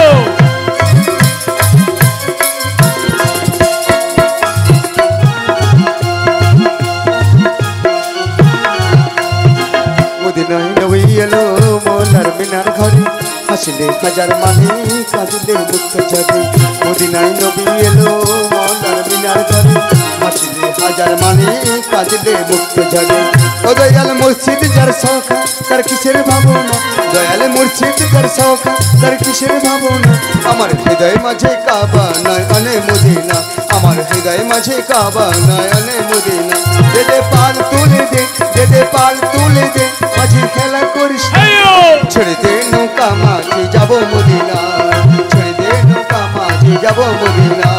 S2: মদিনায় নবী এলো মোলার মিনার ঘরে। হাসলে হাজার মানে কাঁদলে মুক্ত ঝরে। মদিনায় নবী এলো মোলার মিনার ঘরে। হাসলে হাজার মানে কাঁদলে মুক্ত ঝরে। ও দয়াল মুর্শিদ যার শখা তার কিসের ভাবনা। দয়াল মুর্শিদ যার শখা তার কিসের ভাবনা। আমার হৃদয় মাঝে কাবা নয়নে মদিনা। আমার হৃদয় মাঝে কাবা নয়নে মদিনা। দে দে পাল তুলে দে দে দে পাল তুলে দে মাঝে খেলা করিস না।
S7: अयो
S2: ছেড়ে দে নৌকা মাঝি যাব মদিনা। ছেড়ে দে নৌকা মাঝি যাব মদিনা।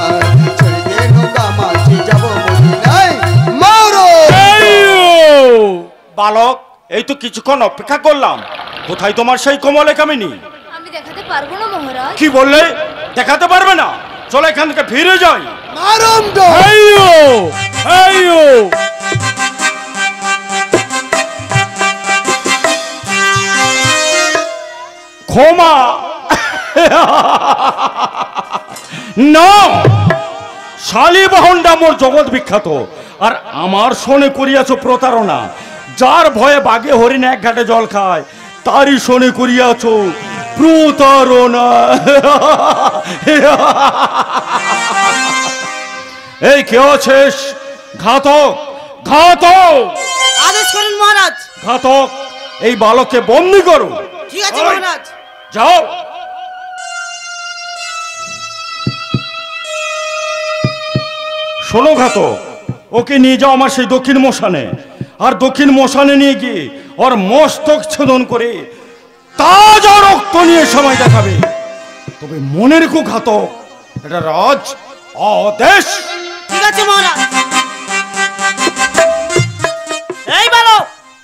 S2: ছেড়ে দে নৌকা মাঝি যাব মদিনায়। মারো
S7: अयो
S4: বালক, এই তো কিছুক্ষণ অপেক্ষা করলাম। কোথায় তোমার সেই কমলে কামিনী?
S5: আমি দেখাতে পারবো না মহারাজ।
S4: কি বললে? দেখাতে পারবে না? চলো এখান থেকে ফিরে যাই।
S2: মারম ডান।
S7: अयो अयो
S4: ক্ষমা না, শালীবাহনটা মোর জগৎ বিখ্যাত, আর আমার শোনে করিয়াছ প্রতারণা। যার ভয়ে বাঘে হরিণ এক ঘাটে জল খায় তারই শোনে করিয়াছ প্রতারণা। এই কে আছিস? ঘাতক ঘাতক
S1: আদেশ করুন মহারাজ।
S4: ঘাতক, এই বালককে বন্দী করো।
S1: ঠিক আছে
S4: ওই,
S1: মহারাজ।
S4: যাও। শোনো ঘাতক, ওকে নিয়ে যাও আমার সেই দক্ষিণ মশানে। আর দক্ষিণ মশানে নিয়ে গিয়ে ওর মস্তক ছেদন করে তাজা রক্ত নিয়ে সময় দেখাবে। তবে মনে রেখো ঘাতক, এটা রাজ আদেশ।
S1: ঠিক আছে মহারাজ। এই বলো,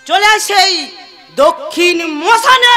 S1: চলে আসে এই দক্ষিণ মশানে।